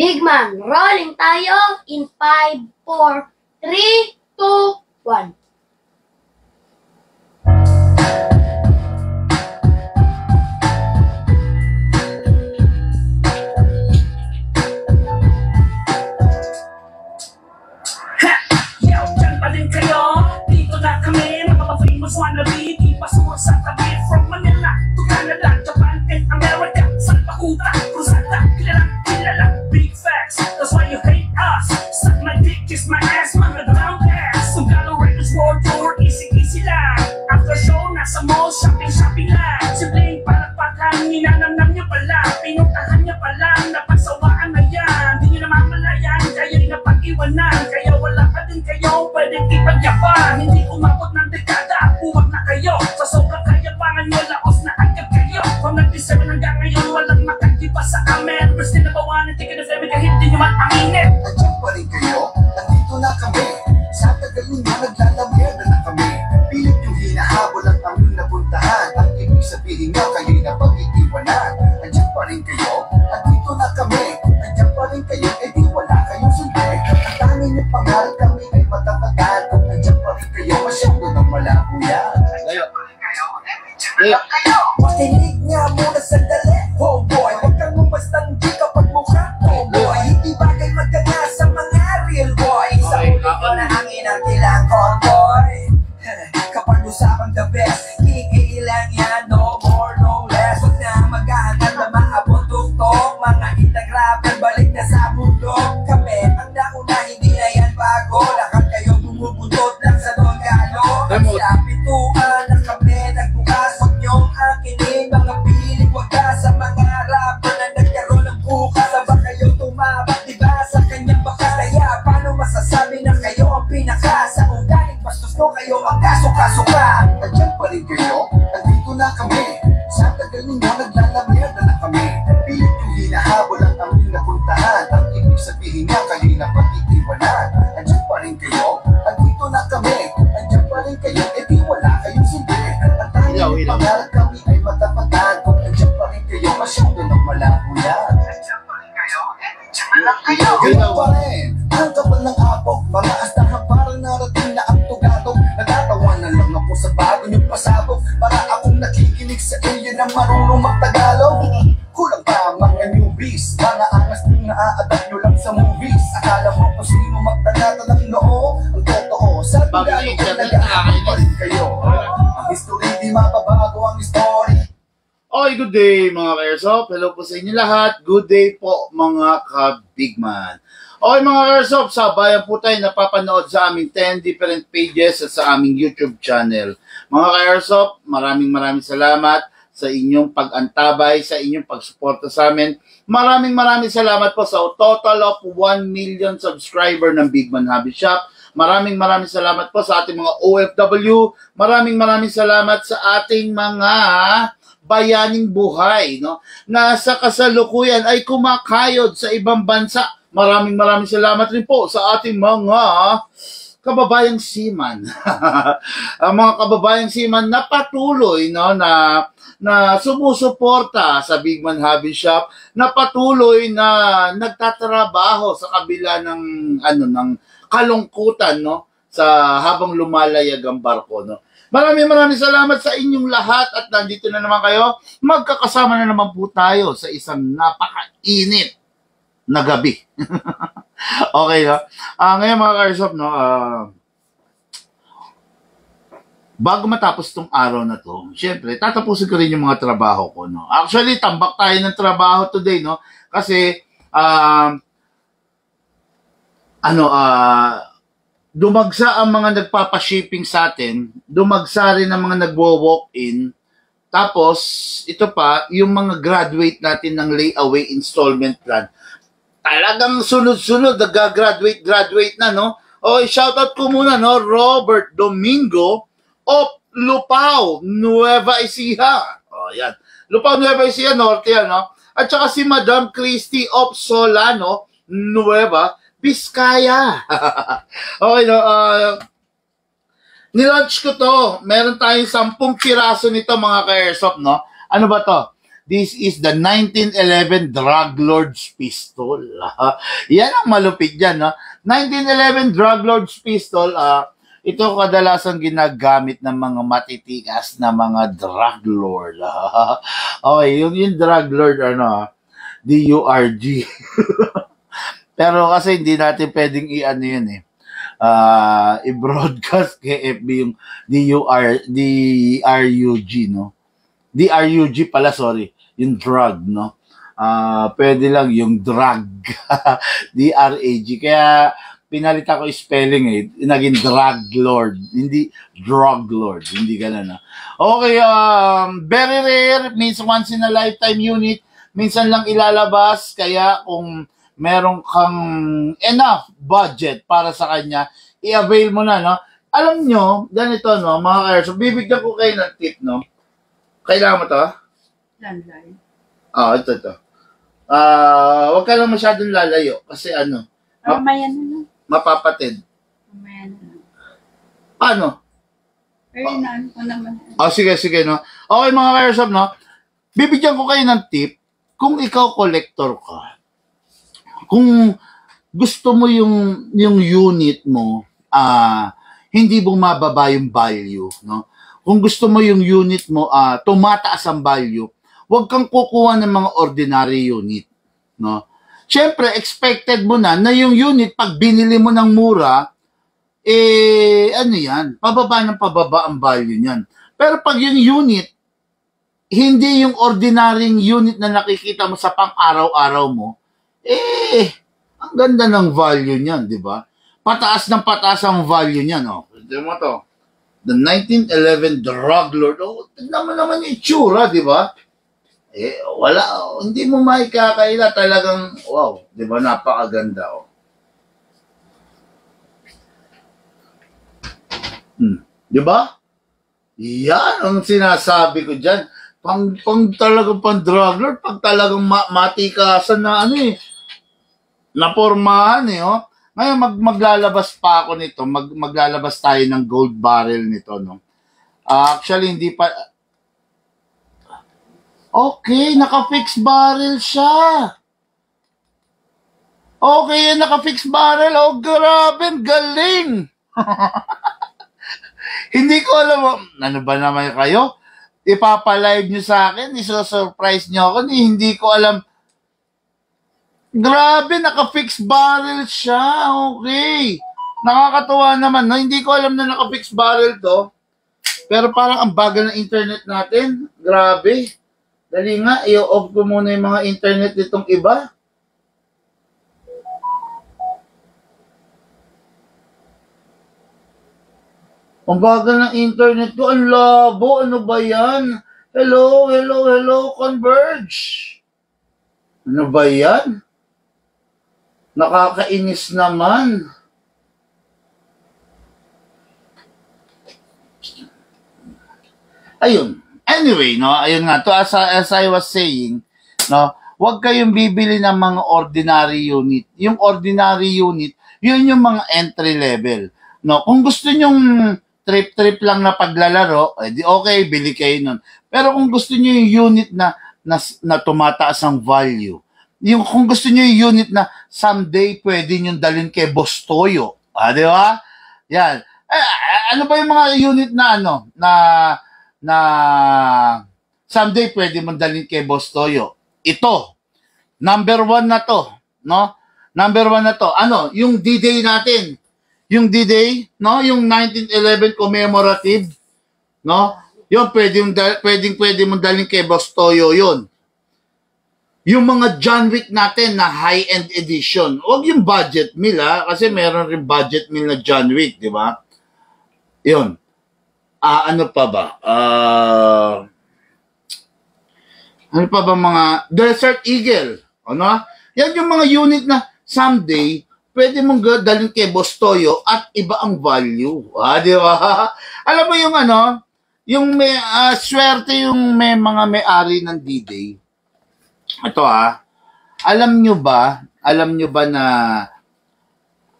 Big man, rolling tayo in 5, 4, 3, 2, 1. Wannabe, di pasok sa tabi. From Manila to Canada, Japan and America. San Pakuta, Cruzada, kilala, big facts. That's why you hate us. Suck my dick, kiss my ass, mga down ass. Kung galo Raiders World Tour, easy lang. After show, nasa mall, shopping lang. Simpleng palakpakan, ninanamnam niya pala. Pinuntahan niya pala, napagsawaan na yan. Di niyo namamalayan, kaya rin napag-iwanan. Kaya wala pa din kayo, pwedeng ipagyapan. Hindi umabot ng dekada, huwag na kayo. Sa sobrang kayabangan nyo, laos na agad kayo. Kung nag-deserve hanggang ngayon, walang makagiba sa amin. First din nabawanan, tika na femi kahit di nyo man aminin. Nandiyan pa rin kayo, nandito na kami. Sa tagal ninyo, naglalamyada na kami. Pilit yung hinahabol ang aming napuntahan. Ang ibig sabihin nyo, kayo'y napag-iiwanan. Nandiyan pa rin kayo, nandito na kami. Nandiyan pa rin kayo, di wala kayong sundi. Ang tanging nyo pangarap kami ay matatagal. Kung nandiyan pa rin kayo, masyado nang malabo yan. Makinig nga muna sandali, oh boy. Huwag kang umastang di kapag mukha, oh boy. Hindi bagay magkanga sa mga real boy. Sa ulit ko na ang inang call boy. Kapag usapang the best, lang yan, no more, no less. Huwag na maghahanap na maabot tuktok. Mga itang rapper, balik na sa bundok. Kami, ang nauna, hindi na yan bago. Lahat kayo bumubutot lang sa Dongalo. Sa pintuan na kami nagbukas. Huwag niyong akinin, mga piling. Huwag ka sa mga rapper na nagkaroon ng bukas. Saba kayo tumabak, diba sa kanyang bakas. Kaya paano masasabi na kayo ang pinaka? Sa ugaling bastos ko, kayo ang kasuka-suka. Nandiyan pa rin kayo, nandito na kami. Sa tagal ninyo, naglalamyada na kami. Pilit yung hinahabol ang aming napuntahan. Ang ibig sabihin nga, kayo'y napag-iiwanan. Nandiyan pa rin kayo, nandito na kami. Nandiyan pa rin kayo, di wala kayong sindi. Ang tanging pangarap kami ay matapatan. Kung nandiyan pa rin kayo, masyado nang malabo yan. Nandiyan pa rin kayo, lang kayo. Ganyan pa rin, ang kapal ng apok. Mga astahan parang narating na ang tugatog. Natatawanan lang ako sa bago niyong pasabog. Para akong nakikinig sa inyo na marunong magtagalog. Kulang pa mga newbies, mga angas din na-a-adapt nyo lang sa movies. Akala mo kung sino magtanata ng noo. Ang totoo, sa Tagalog ay nag-aakit pa rin kayo. Ang history, di mababago ang story. Okay, good day mga ka-airsoft. Hello po sa inyo lahat. Good day po mga ka-bigman. Okay mga ka-airsoft, sabayan po tayo napapanood sa aming 10 different pages at sa aming YouTube channel. Mga ka-airsoft, maraming salamat sa inyong pag-antabay, sa inyong pagsuporta sa amin. Maraming salamat po sa total of 1 million subscriber ng Bigman Hobby Shop. Maraming salamat po sa ating mga OFW. Maraming salamat sa ating mga bayaning buhay, no? Na sa kasalukuyan ay kumakayod sa ibang bansa. Maraming salamat rin po sa ating mga kababayang seaman. Ang mga kababayang seaman na patuloy, no, na sumusuporta sa Bigman Hobby Shop, na patuloy na nagtatrabaho sa kabila ng ng kalungkutan, no, sa habang lumalayag ang barko, no. Maraming salamat sa inyong lahat at nandito na naman kayo. Magkakasama na naman po tayo sa isang napakainit na gabi. Okay, no? Ngayon mga ka-airsoft, no, bago matapos tong araw na to, syempre, tatapusin ko rin yung mga trabaho ko, no. Actually, tambak tayo ng trabaho today, no, kasi, dumagsa ang mga nagpapashipping sa atin, dumagsa rin ang mga nagwo-walk-in, tapos, ito pa, yung mga graduate natin ng layaway installment plan, talagang sunod-sunod, nag-graduate na, no? O, shoutout ko muna, no, Robert Domingo of Lupao, Nueva Ecija. O, yan. Lupao, Nueva Ecija, Norte, no? At saka si Madam Christy of Solano, Nueva Vizcaya. Okay, no? Nilaunch ko to. Meron tayong 10 piraso nito, mga ka-airsoft, no? Ano ba to? This is the 1911 Drug Lord's Pistol. Yan ang malupit dyan. 1911 Drug Lord's Pistol, ito kadalasan ginagamit ng mga matitikas na mga drug lord. Okay, yung drug lord, DURG. Pero kasi hindi natin pwedeng i-ano yun i-broadcast kay FB yung DRUG, no? DRUG pala, sorry. Yung drug, no? Pwede lang yung drug. DRAG. Kaya pinalitan ko yung spelling naging drug lord. Hindi drug lord. Hindi ganun, Okay, very rare. Means once in a lifetime unit. Minsan lang ilalabas. Kaya kung meron kang enough budget para sa kanya, i-avail mo na, no? Alam nyo, ganito, no, mga ka-airsoft, bibigyan ko kayo ng tip, no? Kailangan mo to? Landline. Ito. Huwag ka lang masyadong lalayo kasi Mamaya na. mapapatid. Mamaya na. Paano? Pero inaan ko naman. Sige, no? Okay, mga ka-airsoft, no? Bibigyan ko kayo ng tip kung ikaw collector ka. Kung gusto mo yung unit mo, hindi bumababa yung value, no? Kung gusto mo yung unit mo, tumataas ang value, huwag kang kukuha ng mga ordinary unit, no? Siyempre, expected mo na yung unit, pag binili mo ng mura, pababa ng pababa ang value niyan. Pero pag yung unit, hindi yung ordinary unit na nakikita mo sa pang-araw-araw mo, ang ganda ng value niyan, di ba? Pataas ng pataas ang value niyan, Tignan mo to. The 1911 Drug Lord. Tignan mo naman yung itsura, di ba? Wala. Hindi mo maikakaila talagang, wow, di ba? Napakaganda, Di ba? Yan ang sinasabi ko dyan. Pang talagang drug lord, pag talagang matikasan na napormahan Ngayon maglalabas pa ako nito, maglalabas tayo ng gold barrel nito, no. Actually hindi pa. Okay, naka-fix barrel siya. Okay, naka-fix barrel. Oh, grabe, galing. Hindi ko alam, ano ba naman kayo? Ipapalive nyo sa akin, iso-surprise nyo ako, hindi ko alam. Grabe, naka-fix barrel siya. Okay. Nakakatuwa naman, no? Hindi ko alam na naka-fix barrel to. Pero parang ang bagal ng internet natin. Grabe. Dali nga, i-off ko muna yung mga internet nitong iba. Ang bagal ng internet ko. Ang labo. Ano ba yan? Hello, Converge. Ano ba yan? Nakakainis naman. Ayun. Anyway, no, ayun nga to, as I was saying, no, huwag kayong bibili ng mga ordinary unit. Yung ordinary unit, yun yung mga entry level. No, kung gusto nyong trip lang na paglalaro, di okay, bili kayo nun. Pero kung gusto niyo yung unit na tumataas ang value, yung kung gusto niyo yung unit na someday pwede niyo dalhin kay Boss Toyo, di ba? Yan. Ano ba yung mga unit na na someday pwede mong dalhin kay Boss Toyo? Ito. Number 1 na to, no? Number 1 na to. Yung D-Day natin. Yung D-Day, no? Yung 1911 commemorative, no? Yung pwede mong dalhin kay Boss Toyo yun. Yung mga John Wick natin na high-end edition. Huwag yung budget meal, kasi meron rin budget meal na John Wick, di ba? Yun. Ano pa ba? Ano pa ba mga Desert Eagle? Yan yung mga unit na someday pwede mong dalhin kay Boss Toyo at iba ang value. Di ba? Alam mo yung yung may swerte yung may mga may-ari ng D-Day. Ito alam nyo ba na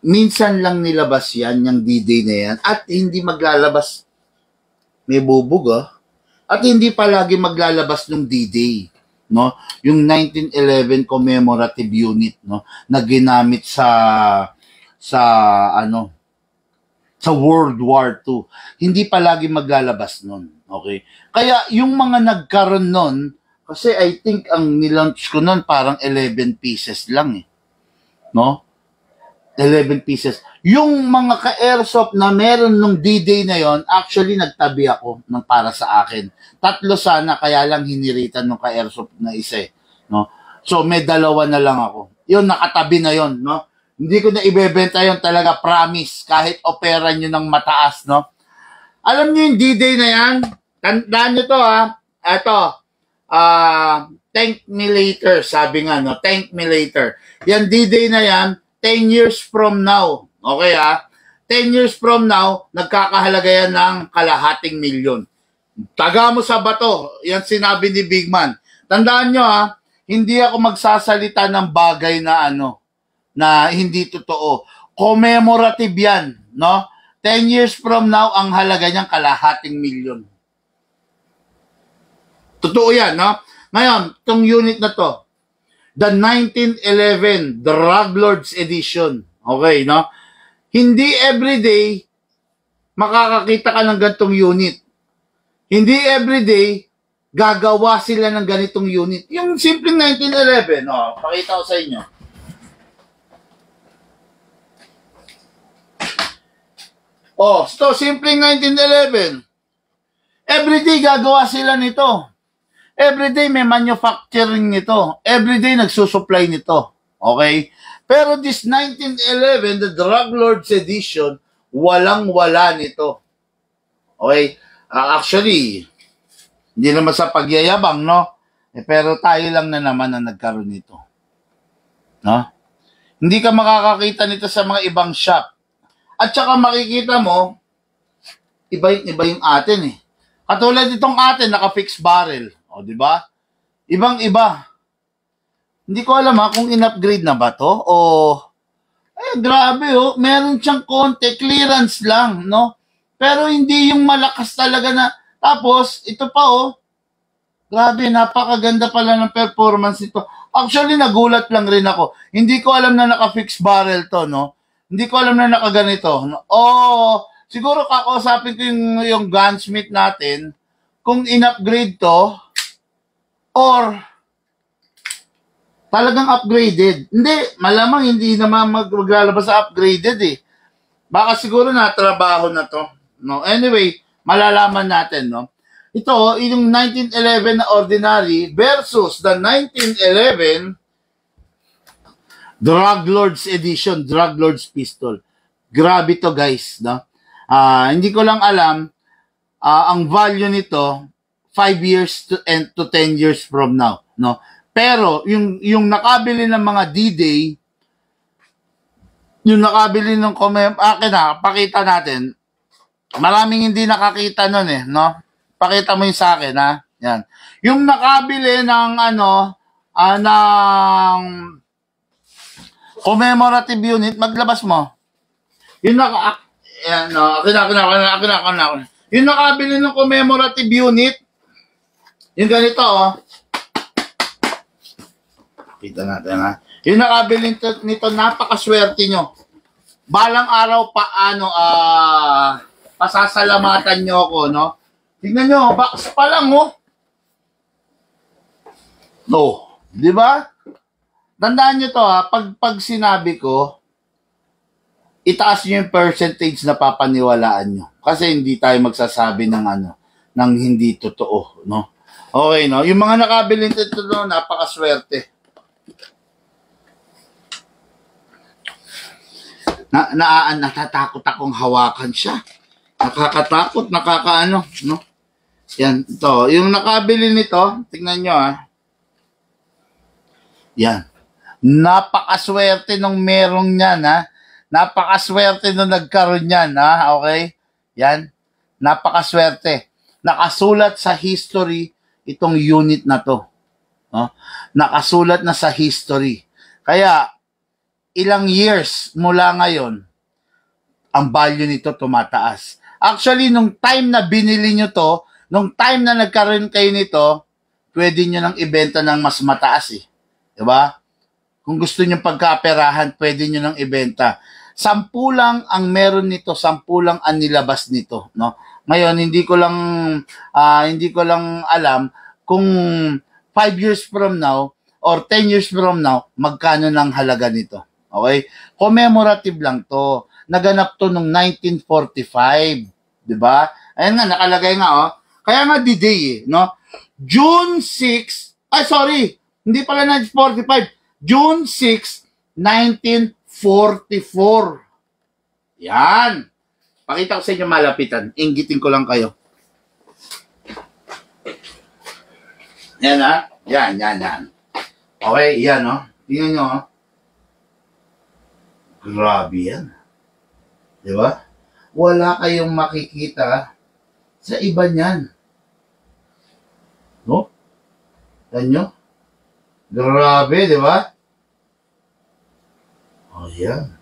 minsan lang nilabas yan, yung D-Day na yan, at hindi maglalabas, may bubog at hindi palagi maglalabas ng D-Day, no? Yung 1911 commemorative unit, no, na ginamit sa World War II. Hindi palagi maglalabas nun. Okay? Kaya yung mga nagkaroon nun, kasi I think ang nilaunch ko nun parang 11 pieces lang eh. No? 11 pieces. Yung mga ka-airsoft na meron nung D-Day na yon, actually nagtabi ako ng para sa akin. 3 sana, kaya lang hiniritan nung ka-airsoft na isa eh. No? So may 2 na lang ako. Yun, nakatabi na yon, no? Hindi ko na ibebenta yon, talaga, promise. Kahit opera nyo ng mataas, no? Alam nyo yung D-Day na yan? Tandaan nyo to, ha? Ito, thank me later, sabi nga, no? Thank me later. Yan, D-Day na yan, 10 years from now. Okay, ha? 10 years from now, nagkakahalaga yan ng $250,000. Taga mo sa bato. Yan sinabi ni Big Man. Tandaan nyo, ha? Hindi ako magsasalita ng bagay na na hindi totoo. Commemorative yan, no? 10 years from now, ang halaga niyang $250,000. Totoo yan, no? Ngayon, itong unit na to, the 1911 Drug Lords Edition. Okay, no? Hindi everyday makakakita ka ng ganitong unit. Hindi everyday gagawa sila ng ganitong unit. Yung simpleng 1911, pakita ko sa inyo. So simpleng 1911. Everyday gagawa sila nito. Everyday may manufacturing nito. Everyday nagsusupply nito. Okay? Pero this 1911, the Drug Lords Edition, walang-wala nito. Okay? Actually, hindi naman sa pagyayabang, no? Pero tayo lang na naman ang nagkaroon nito. No? Hindi ka makakakita nito sa mga ibang shop. At saka makikita mo, iba yung atin eh. Katulad itong atin, naka-fixed barrel. O, di ba? Ibang-iba. Hindi ko alam kung in-upgrade na ba to o grabe meron siyang konti, clearance lang, no? Pero hindi yung malakas talaga na, tapos, ito pa grabe, napakaganda pala ng performance nito. Actually, nagulat lang rin ako. Hindi ko alam na naka-fixed barrel to, no? Hindi ko alam na nakaganito. No? Siguro kakausapin ko yung gunsmith natin kung in-upgrade to or talagang upgraded. Hindi, malamang hindi naman maglalabas sa upgraded eh. Baka siguro natrabaho na to. No? Anyway, malalaman natin, no? Ito, yung 1911 na ordinary versus the 1911 Drug Lords Edition, Drug Lords Pistol. Grabe to, guys, no? Hindi ko lang alam ang value nito 5 years to 10 years from now, no? Pero yung nakabili ng mga D-Day, yung nakabili ng pakita natin. Maraming hindi nakakita nun eh, no? Pakita mo yung sa akin, ha? Yan. Yung nakabili ng ng commemorative unit, maglabas mo. Yung yung nakabili ng commemorative unit, yung ganito, kita natin, ha? Yung nakabili nito, napakaswerte nyo. Balang araw pasasalamatan nyo ako, no? Tingnan nyo, box pa lang, No, di ba? Tandaan nyo to, pag sinabi ko, itaas nyo yung percentage na papaniwalaan nyo. Kasi hindi tayo magsasabi ng ng hindi totoo, no? Okay, no? Yung mga nakabili nito, no, napakaswerte. Natatakot akong hawakan siya. Nakakatakot, no? Yan, ito. Yung nakabili nito, tingnan nyo, Yan. Napakaswerte nung merong yan, Napakaswerte nung nagkaroon yan, Okay? Yan. Napakaswerte. Nakasulat sa history itong unit na to. No? Nakasulat na sa history. Kaya, ilang years mula ngayon, ang value nito tumataas. Actually, nung time na binili nyo to, nung time na nagkaroon kayo nito, pwede nyo nang ibenta ng mas mataas eh. Diba? Kung gusto nyo pagkaperahan, pwede nyo nang ibenta. 10 lang ang meron nito, 10 lang ang nilabas nito, no? Ngayon, hindi ko lang alam kung 5 years from now or 10 years from now, magkano ng halaga nito. Okay? Commemorative lang to. Naganap to nung 1945. Diba? Ayan nga, nakalagay nga, oh. Kaya nga D-Day, eh, no? June 6, hindi pala 1945. June 6, 1944. Yan. Pakita ko sa inyo malapitan. Inggitin ko lang kayo. Yan, ha? Yan. Okay, yan, no? Tingnan nyo, oh. Grabe yan. Diba? Wala kayong makikita sa iba niyan. No? Yan nyo? Grabe, di ba? Oh, yan.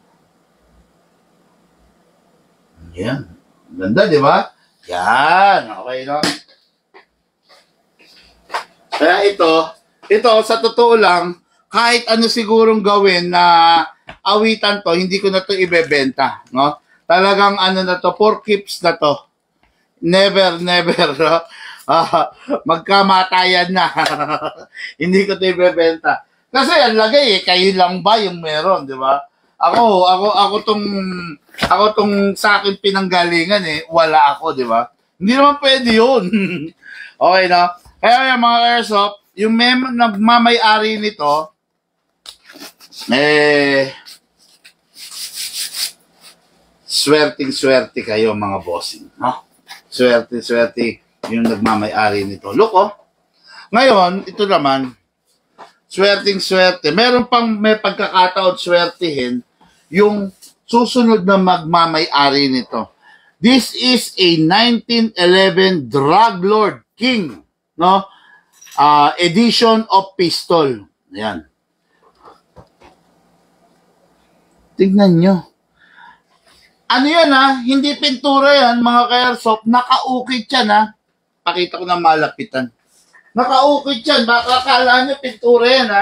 Yan. Ganda, di ba? Yan. Okay, no? Kaya ito, sa totoo lang, kahit ano sigurong gawin na awitan to, hindi ko na to ibebenta, no? Talagang ano na to, for keeps na to. Never, no? Magkamatayan na. Hindi ko ito ibebenta. Kasi ang lagay kayo lang ba yung meron, di ba? Ako tong sa akin pinanggalingan wala ako, di ba? Hindi naman pwede yun. Okay, no? Kaya yung mga airsoft, yung nagmamay-ari nito, swerte kayo mga bossing, no? Swerte yung nagmamay-ari nito. Look, oh. Ngayon, ito naman, swerte. May pagkakataon swertihin yung susunod na magmamay-ari nito. This is a 1911 Drug Lord King, no? Edition of pistol. Ayan. Tignan nyo. Ano yan Hindi pintura yan, mga ka-airsoft. Nakaukit yan Pakita ko na malapitan. Nakaukit yan. Baka akala nyo pintura yan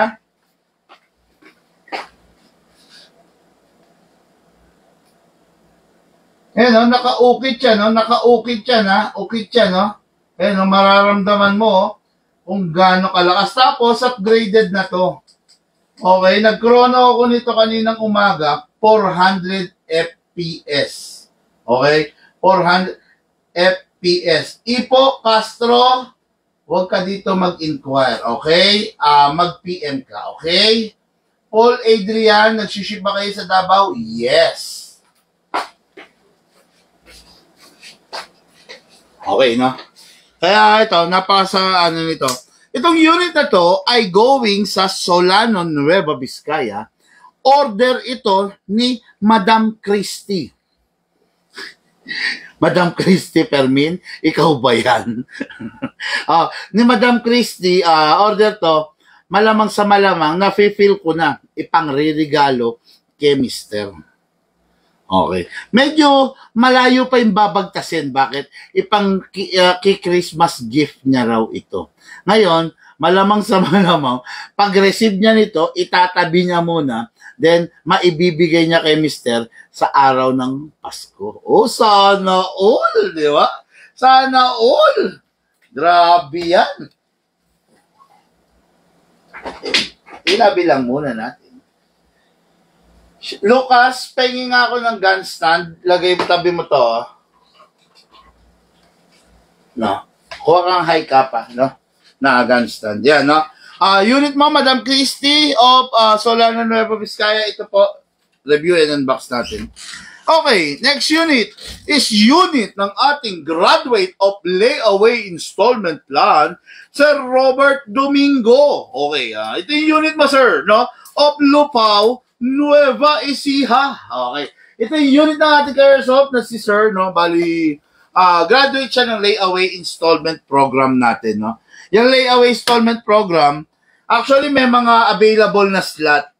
Ayan nakaukit yan Nakaukit yan Ukit yan Ayan mararamdaman mo kung gaano kalakas. Tapos upgraded na to. Okay, nag-chrono ako nito kaninang umaga. 400 FPS. Okay? 400 FPS. Ipo, Castro, huwag ka dito mag-inquire. Okay? Mag-PM ka. Okay? Paul Adrian, nagsiship ba kayo sa Davao? Yes. Okay, no? Kaya ito, nito. Itong unit na to ay going sa Solano, Nueva Vizcaya. Order ito ni Madam Christie. Madam Christie Permin, ikaw ba yan? Ni Madam Christie, order to, malamang sa malamang, nafe-feel ko na ipang-regalo kay Mister. Okay. Medyo malayo pa yung babagtasin. Bakit? Christmas gift niya raw ito. Ngayon, malamang sa malamang, pag-receive niya nito, itatabi niya muna, then maibibigay niya kay Mister sa araw ng Pasko. Oh, sana all, di ba? Sana all. Grabe yan. Ilabi lang muna natin. Lucas, pengi nga ako ng gun stand. Lagay mo, tabi mo to. No. Kuha kang high cap, no? Na gun stand. Yan, no? Unit mo, Madam Christie of Solano, Nueva Vizcaya. Ito po, review and unbox natin. Okay, next unit is unit ng ating graduate of layaway installment plan, Sir Robert Domingo. Okay, ito yung unit mo, sir, no? Of Lupao, Nueva Ecija. Okay. Ito yung unit ng ating airsoft na si Sir, no? Bali, graduate siya ng layaway installment program natin, no? Yung layaway installment program, actually may mga available na slot.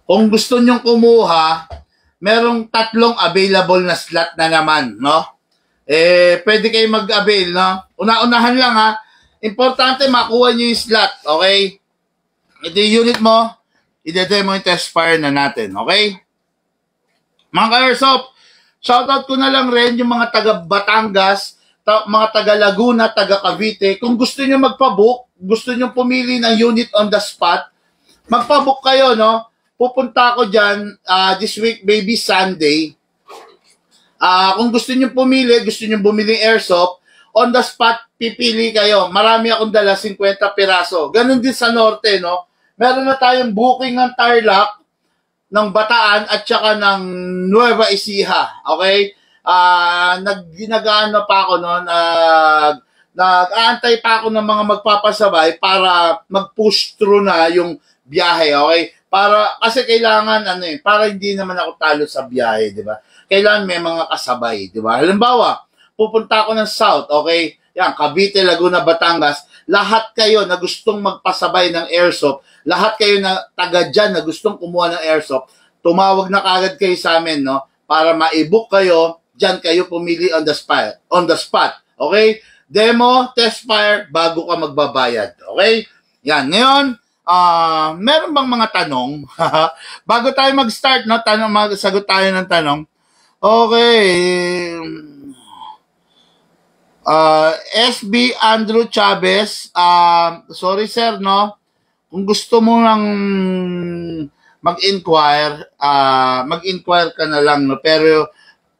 Kung gusto nyong kumuha, merong 3 available na slot na naman, no? Pwede kayo mag-avail, no? Una-unahan lang, importante makuha nyo yung slot, okay? Ito yung unit mo, i-demo yung test fire na natin, okay? Mga ka-airsoft, shoutout ko na lang rin yung mga taga Batangas, mga taga Laguna, taga Cavite. Kung gusto nyo magpabook, gusto nyo pumili ng unit on the spot, magpabook kayo, no? Pupunta ako dyan this week, maybe Sunday. Kung gusto nyo pumili, gusto nyo bumili airsoft, on the spot, pipili kayo. Marami akong dala, 50 piraso. Ganon din sa norte, no? Meron na tayong booking ng Tarlac, ng Bataan, at saka ng Nueva Ecija. Okay? Ginagaano pa ako, no? Nag-aantay pa ako ng mga magpapasabay para mag-push through na yung biyahe, okay? Kasi kailangan, para hindi naman ako talo sa biyahe, di ba? Kailangan may mga kasabay, di ba? Halimbawa, pupunta ako ng South, okay? Yan, Cavite, Laguna, Batangas, lahat kayo na gustong magpasabay ng airsoft, lahat kayo na taga dyan na gustong kumuha ng airsoft, tumawag na kagad kayo sa amin, no? Para ma-book kayo, dyan kayo pumili on the spot, okay? Demo, test fire, bago ka magbabayad, okay? Yan, ngayon, meron bang mga tanong? Bago tayo mag-start, no? Sagot tayo ng tanong. Okay. SB Andrew Chavez, sorry sir, no? Kung gusto mo nang mag-inquire ka na lang, no? Pero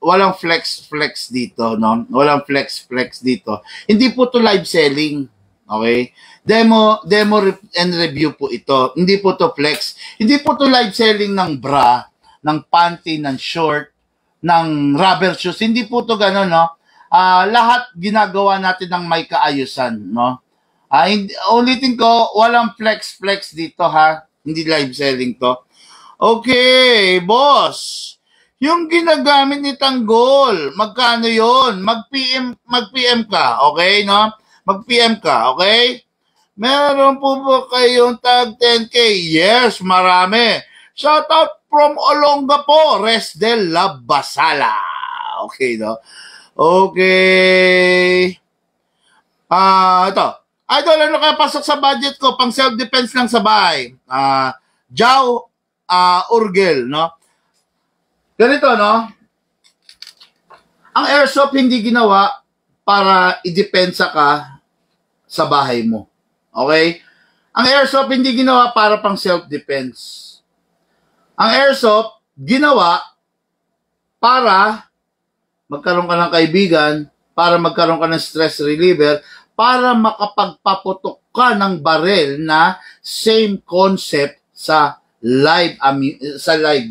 walang flex dito, no? Walang flex dito. Hindi po to live selling, okay? Demo and review po ito. Hindi po to flex. Hindi po to live selling ng bra, ng panty, ng short, ng rubber shoes. Hindi po to gano'n, no? Lahat ginagawa natin ng may kaayusan, no? Ulitin ko, walang flex dito, ha? Hindi live selling to. Okay, boss. Yung ginagamit ni Tanggol, magkano yon? Mag-PM ka, okay, no? Mag-PM ka, okay? Meron po ba kayong tag 10K? Yes, marami. Shoutout from Olongapo, Resdel Labasala. Okay, no? Okay. Ito. Idol, ano kaya pasok sa budget ko? Pang self-defense lang sabay. Jao Urgel, no? Ganito, no? Ang airsoft hindi ginawa para idepensa ka sa bahay mo. Okay? Ang airsoft hindi ginawa para pang self-defense. Ang airsoft ginawa para magkaroon ka ng kaibigan, para magkaroon ka ng stress reliever, para makapagpaputok ka ng barel na same concept sa live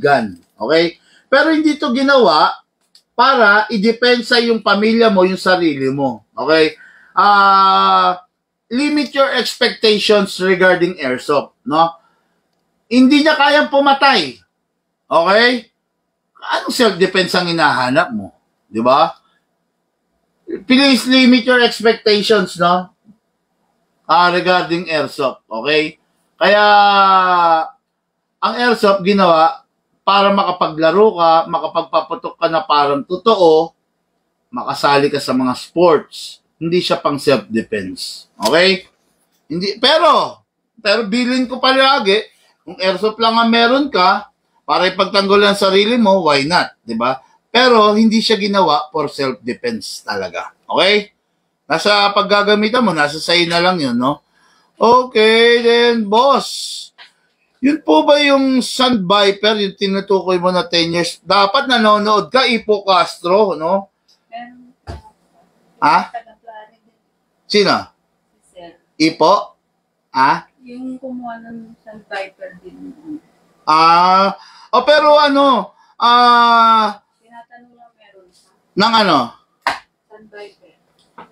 gun. Okay? Pero hindi to ginawa para idepensa yung pamilya mo, yung sarili mo. Okay? Limit your expectations regarding airsoft, no? Hindi niya kayang pumatay. Okay? Anong self-defense ang hinahanap mo? Di ba? Please limit your expectations, no? Regarding airsoft, okay? Kaya, ang airsoft ginawa para makapaglaro ka, makapagpaputok ka na parang totoo, makasali ka sa mga sports. Hindi siya pang self-defense. Okay? Hindi, pero bilin ko palagi, kung airsoft lang ang meron ka, para ipagtanggol ang sarili mo, why not? Diba? Pero, hindi siya ginawa for self-defense talaga. Okay? Nasa paggagamitan mo, nasa sa'yo na lang yun, no? Okay, then, boss. Yun po ba yung Sun Viper, yung tinutukoy mo na 10 years? Dapat nanonood ka, Ipo Castro, no? Meron Ha? Sino? sir. Ipo? Yung kumuha ng Sun Viper din. Pero ano, Tinatanong lang meron sa ng ano? Sun Viper.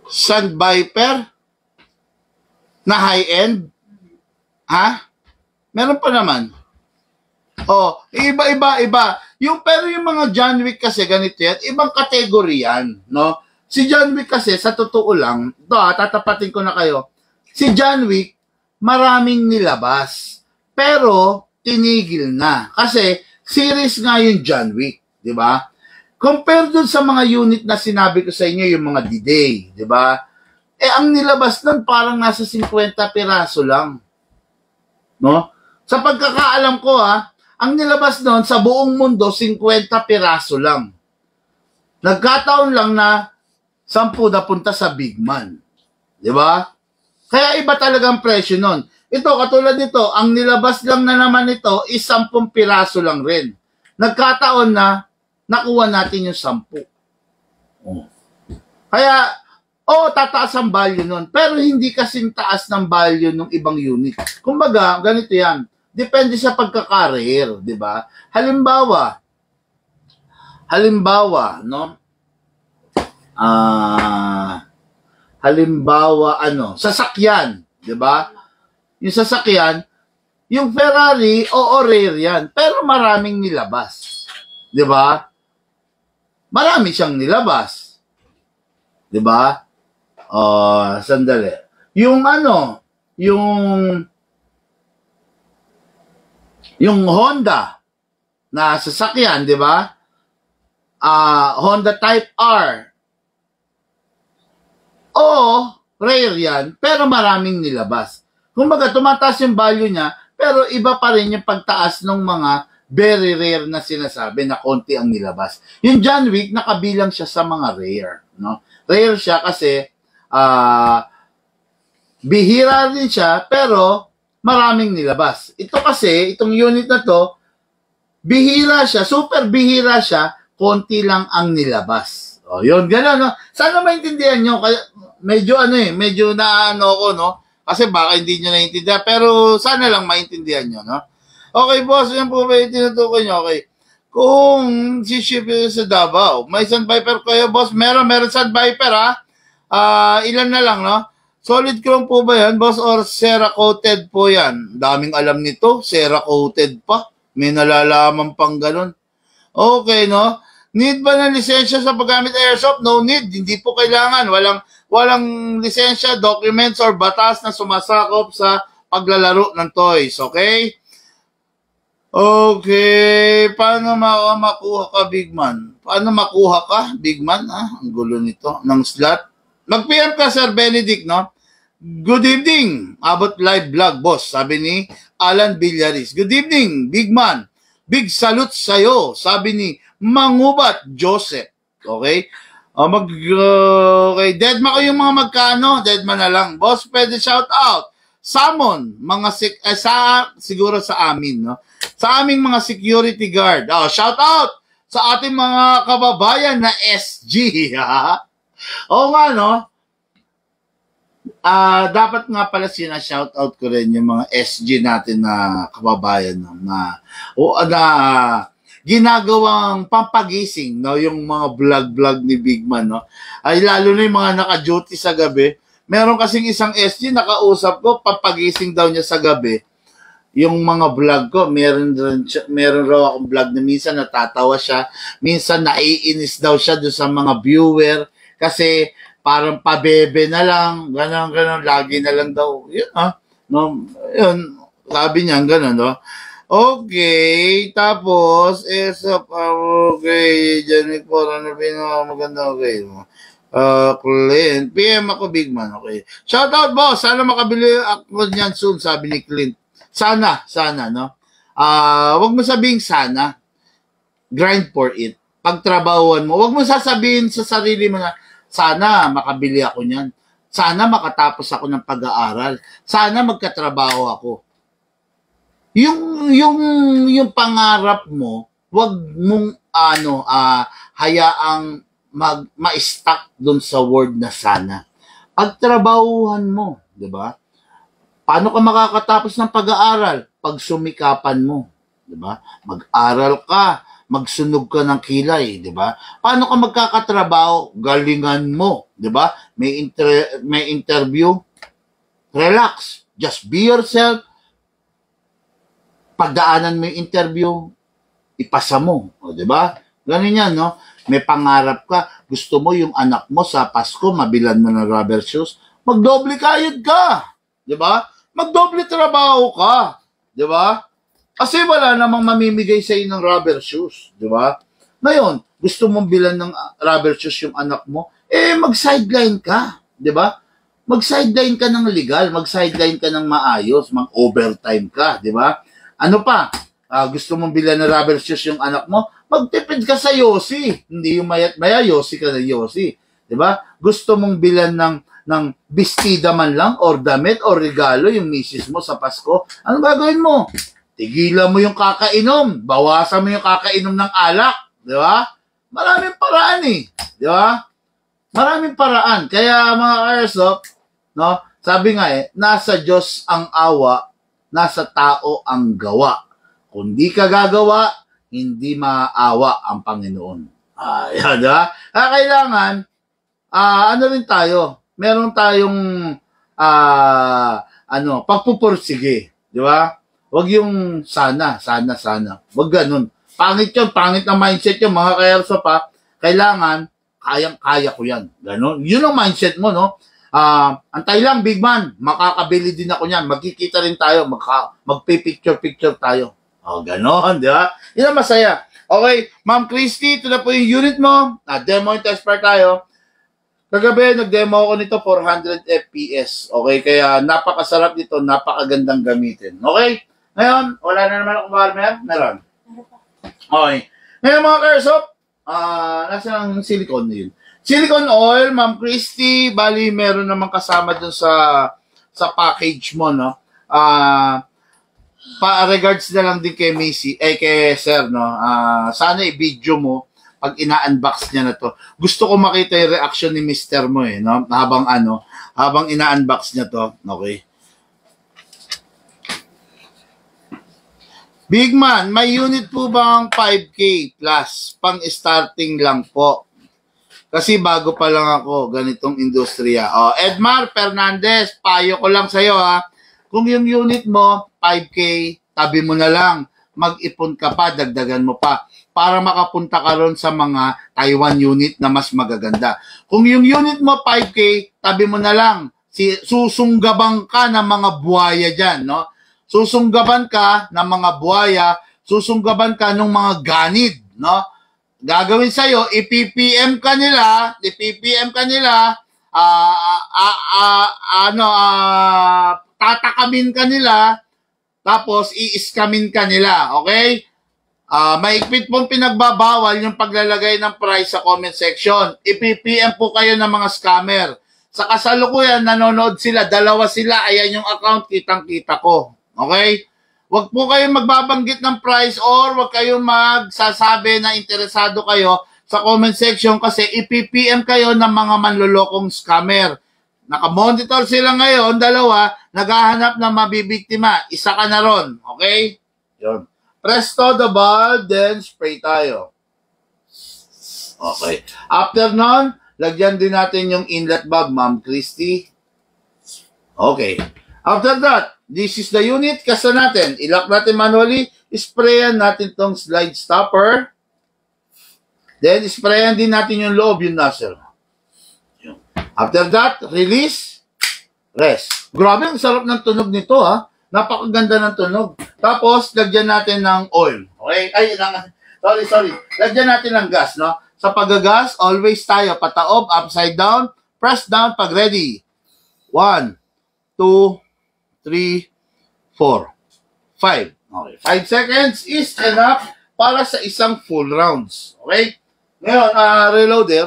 Sun Viper? Na high-end? Ha? Meron pa naman. Iba. Pero yung mga John Wick kasi ganito yan, ibang kategory yan, no? Si John Wick kasi, sa totoo lang, tatapatin ko na kayo, si John Wick, maraming nilabas. Pero, tinigil na. Kasi, series nga yung John Wick, di ba? Compare dun sa mga unit na sinabi ko sa inyo, yung mga D-Day, di ba? ang nilabas nun parang nasa 50 piraso lang. No? Sa pagkakaalam ko ang nilabas nun sa buong mundo 50 piraso lang. Nagkataon lang na 10 napunta sa Big Man. Di ba? Kaya iba talagang presyo nun. Ito, katulad nito, ang nilabas lang na naman ito is 10 piraso lang rin. Nagkataon na nakuha natin yung 10. Kaya, tataas ang value nun. Pero hindi kasing taas ng value ng ibang unit. Kumbaga, ganito yan. Depende sa pagkaka-rare, di ba? Halimbawa, no? Sasakyan, di ba? Yung sasakyan, yung Ferrari, rare yan. Pero maraming nilabas. Di ba? Marami siyang nilabas. Di ba? Sandali. Yung Honda na sasakyan, di ba? Honda Type R. Rare yan, pero maraming nilabas. Kumbaga, tumataas yung value niya, pero iba pa rin yung pagtaas ng mga very rare na sinasabi na konti ang nilabas. Yung John Wick, nakabilang siya sa mga rare. No? Rare siya kasi bihira rin siya, pero maraming nilabas. Ito kasi, itong unit na to, bihira siya, super bihira siya, konti lang ang nilabas. Yun, gano'n, no? Sana maintindihan nyo, kaya medyo naano ko, no? Kasi baka hindi nyo naiintindihan, pero sana lang maintindihan nyo, no? Okay, boss, yan po ba yung tinutukoy nyo? Okay. Kung si-ship yun sa Davao, may Sun Viper kayo, boss? Meron Sun Viper, ilan na lang, no? Solid chrome po ba yan, boss, or Cera-coated po yan? Daming alam nito, Cera-coated pa. May nalalaman pang ganun. Okay, no? Need ba ng lisensya sa paggamit airsoft? No need. Hindi po kailangan. Walang lisensya, documents, or batas na sumasakop sa paglalaro ng toys. Okay? Okay. Paano makuha ka, Big Man? Paano makuha ka, Big Man? Ang gulo nito. Ng slot. Mag-PM ka, Sir Benedict, no? Good evening. Abot live vlog, boss. Sabi ni Alan Villaris. Good evening, Big Man. Big salute sa'yo. Sabi ni Mangubat Joseph. Okay? Okay. Deadma ko yung mga magkano. Deadma na lang. Boss, pwede shout out. Salmon, siguro sa amin, no? Sa aming mga security guard. Shout out sa ating mga kababayan na SG. Oo nga, no? Dapat nga pala shout out ko rin yung mga SG natin na kababayan, no? Na ginagawang pampagising, no, yung mga vlog ni Big Man, no. Ay lalo na yung mga naka-duty sa gabi. Meron kasing isang SG nakausap ko, pampagising daw niya sa gabi. Yung mga vlog ko, meron raw akong vlog na minsan natatawa siya, minsan naiinis daw siya doon sa mga viewer kasi parang pabebe na lang, ganon, lagi na lang daw. Yun, no, yun, sabi niya, ganon, no. Okay, tapos, okay, Janik po, maganda, okay. Clint, PM ako, Big Man, okay. Shout out, boss, sana makabili ako niyan soon, sabi ni Clint. Sana, no? Wag mo sabihin sana, grind for it. Pagtrabahuan mo, wag mo sasabihin sa sarili mo na, sana makabili ako niyan. Sana makatapos ako ng pag-aaral. Sana magkatrabaho ako. Yung pangarap mo, wag mong hayaang ma-stuck dun sa word na sana. Pagtrabahuhan mo, 'di ba? Paano ka makakatapos ng pag-aaral? Pag sumikapan mo, 'di ba? Mag-aral ka, magsunog ka ng kilay, 'di ba? Paano ka magkakatrabaho? Galingan mo, 'di ba? May interview, relax, just be yourself. Pagdaanan mo yung interview, ipasa mo. O, diba? Ganun yan, no? May pangarap ka. Gusto mo yung anak mo sa Pasko, mabilan mo ng rubber shoes. Magdoble kayod ka. Diba? Magdoble trabaho ka. Diba? Kasi wala namang mamimigay sa ng rubber shoes. Diba? Ngayon, gusto mong bilan ng rubber shoes yung anak mo, mag-sideline ka. Diba? mag-sideline ka ng legal, mag-sideline ka ng maayos, mag-overtime ka, di ba? Ano pa? Gusto mong bilhan ng rubber shoes yung anak mo? Magtipid ka sa Yossi. Hindi yung maya Yossi ka na Yossi. Di ba? Gusto mong bilhan ng bestida man lang, or damit, or regalo yung misis mo sa Pasko? Ano gagawin mo? Tigilan mo yung kakainom. Bawasan mo yung kakainom ng alak. Di ba? Maraming paraan eh. Di ba? Maraming paraan. Kaya mga airsoft, no, sabi nga nasa Diyos ang awa, nasa tao ang gawa. Kung di ka gagawa, hindi maaawa ang Panginoon. Yan, di ba? Kaya kailangan, ano rin tayo, meron tayong, pagpupursige. Di ba? Huwag yung sana. Huwag ganun. Pangit yun, pangit na mindset yun, mga ka-airsoft ha. Kailangan, kayang-kaya ko yan. Ganon. Yun ang mindset mo, no? Antay lang, big man. Makakabili din ako yan. Magkikita rin tayo. Magpipicture-picture tayo. Ganon, di ba? Yun ang masaya. Okay, Ma'am Christy, ito na po yung unit mo. Demo and test part tayo. Kagabi, nag-demo ako nito 400 FPS. Okay, kaya napakasarap nito, napakagandang gamitin. Okay? Ngayon, wala na naman ako mahal. Meron. Okay. Ngayon mga ka-airsoft, nasa ang silicone yun. Silicone oil, Ma'am Christy, bali meron naman kasama dun sa package mo, no? Regards na lang din kay Macy, kay Sir, no? Sana i-video mo pag ina-unbox niya na to. Gusto ko makita yung reaction ni Mr. mo, no? Habang ina-unbox niya to. Okay. Big man, may unit po bang 5K plus? Pang-starting lang po. Kasi bago pa lang ako, ganitong industriya. Edmar Fernandez, payo ko lang sa'yo ha. Kung yung unit mo, 5K, tabi mo na lang. Mag-ipon ka pa, dagdagan mo pa. Para makapunta ka ron sa mga Taiwan unit na mas magaganda. Kung yung unit mo, 5K, tabi mo na lang. Susunggabang ka ng mga buhaya dyan, no? Susunggaban ka ng mga buhaya, susunggaban ka ng mga ganid, no? Gagawin sa'yo, ipipm ka nila, tatakamin ka nila, tapos i-scamin ka nila, okay? Maigpit pong pinagbabawal yung paglalagay ng price sa comment section. Ipipm po kayo ng mga scammer. Sa kasalukuyan, nanonood sila, dalawa sila, ayan yung account, kitang-kita ko. Okay? Huwag po kayong magbabanggit ng price or huwag kayong magsasabi na interesado kayo sa comment section kasi ipipm kayo ng mga manlolokong scammer. Nakamonitor sila ngayon, dalawa, naghahanap ng mabibiktima. Isa ka na ron. Okay? Yun. Presto the ball, then spray tayo. Okay. After nun, lagyan din natin yung inlet valve, Ma'am Christy. Okay. After that, this is the unit. Kasa natin. I-lock natin manually. Sprayan natin tong slide stopper. Then, sprayan din natin yung loob, yung nozzle. After that, release, rest. Grabe, ang sarap ng tunog nito, ha? Napakaganda ng tunog. Tapos, lagyan natin ng oil. Okay? Sorry. Lagyan natin ng gas, no? Sa paggagas, always tayo pataob, upside down, press down pag ready. 1, 2, 3, 4, 5. Okay. 5 seconds is enough para sa isang full rounds. Okay? Ngayon, reloader.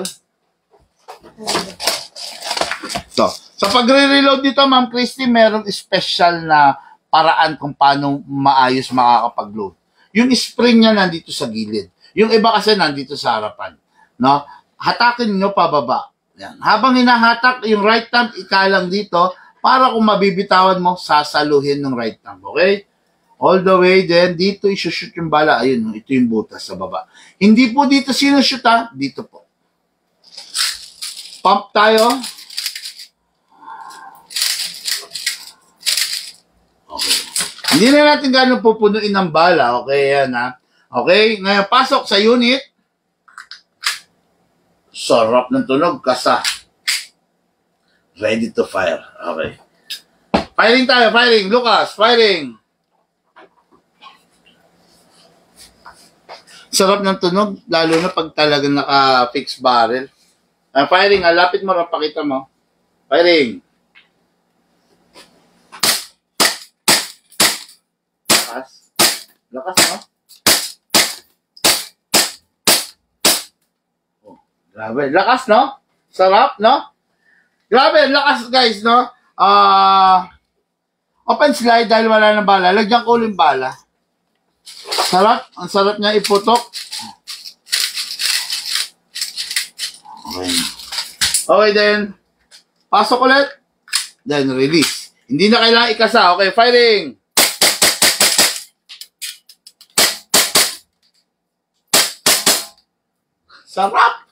So, sa pagre-reload dito, Ma'am Christy, merong special na paraan kung paano maayos makakapag-load. Yung spring niya nandito sa gilid. Yung iba kasi nandito sa harapan. No? Hatakin nyo pababa. Yan. Habang hinahatak, yung right thumb, ikalang dito, para kung mabibitawan mo, sasaluhin ng right thumb. Okay? All the way, then dito isushoot yung bala. Ayun, ito yung butas sa baba. Hindi po dito sinushoot ha, dito po. Pump tayo. Okay. Hindi na natin gano'ng pupunuin ng bala. Okay, yan ha. Okay, ngayon pasok sa unit. Sarap ng tunog, kasa. Ready to fire. Okay. Firing tayo, firing. Lucas, firing. Sarap ng tunog, lalo na pag talagang naka-fix barrel. Firing, lapit mo, pakita mo. Firing. lakas. Lakas, no? Oh, grabe. Lakas, no? Sarap, no? Grabe, lakas, guys, no? Open slide dahil wala ng bala. Lagyan ko ulit bala. Sarap. Ang sarap niya iputok. Okay. Okay, then. Pasok ulit. Then, release. Hindi na kailangan ikasa. Okay, firing. Sarap.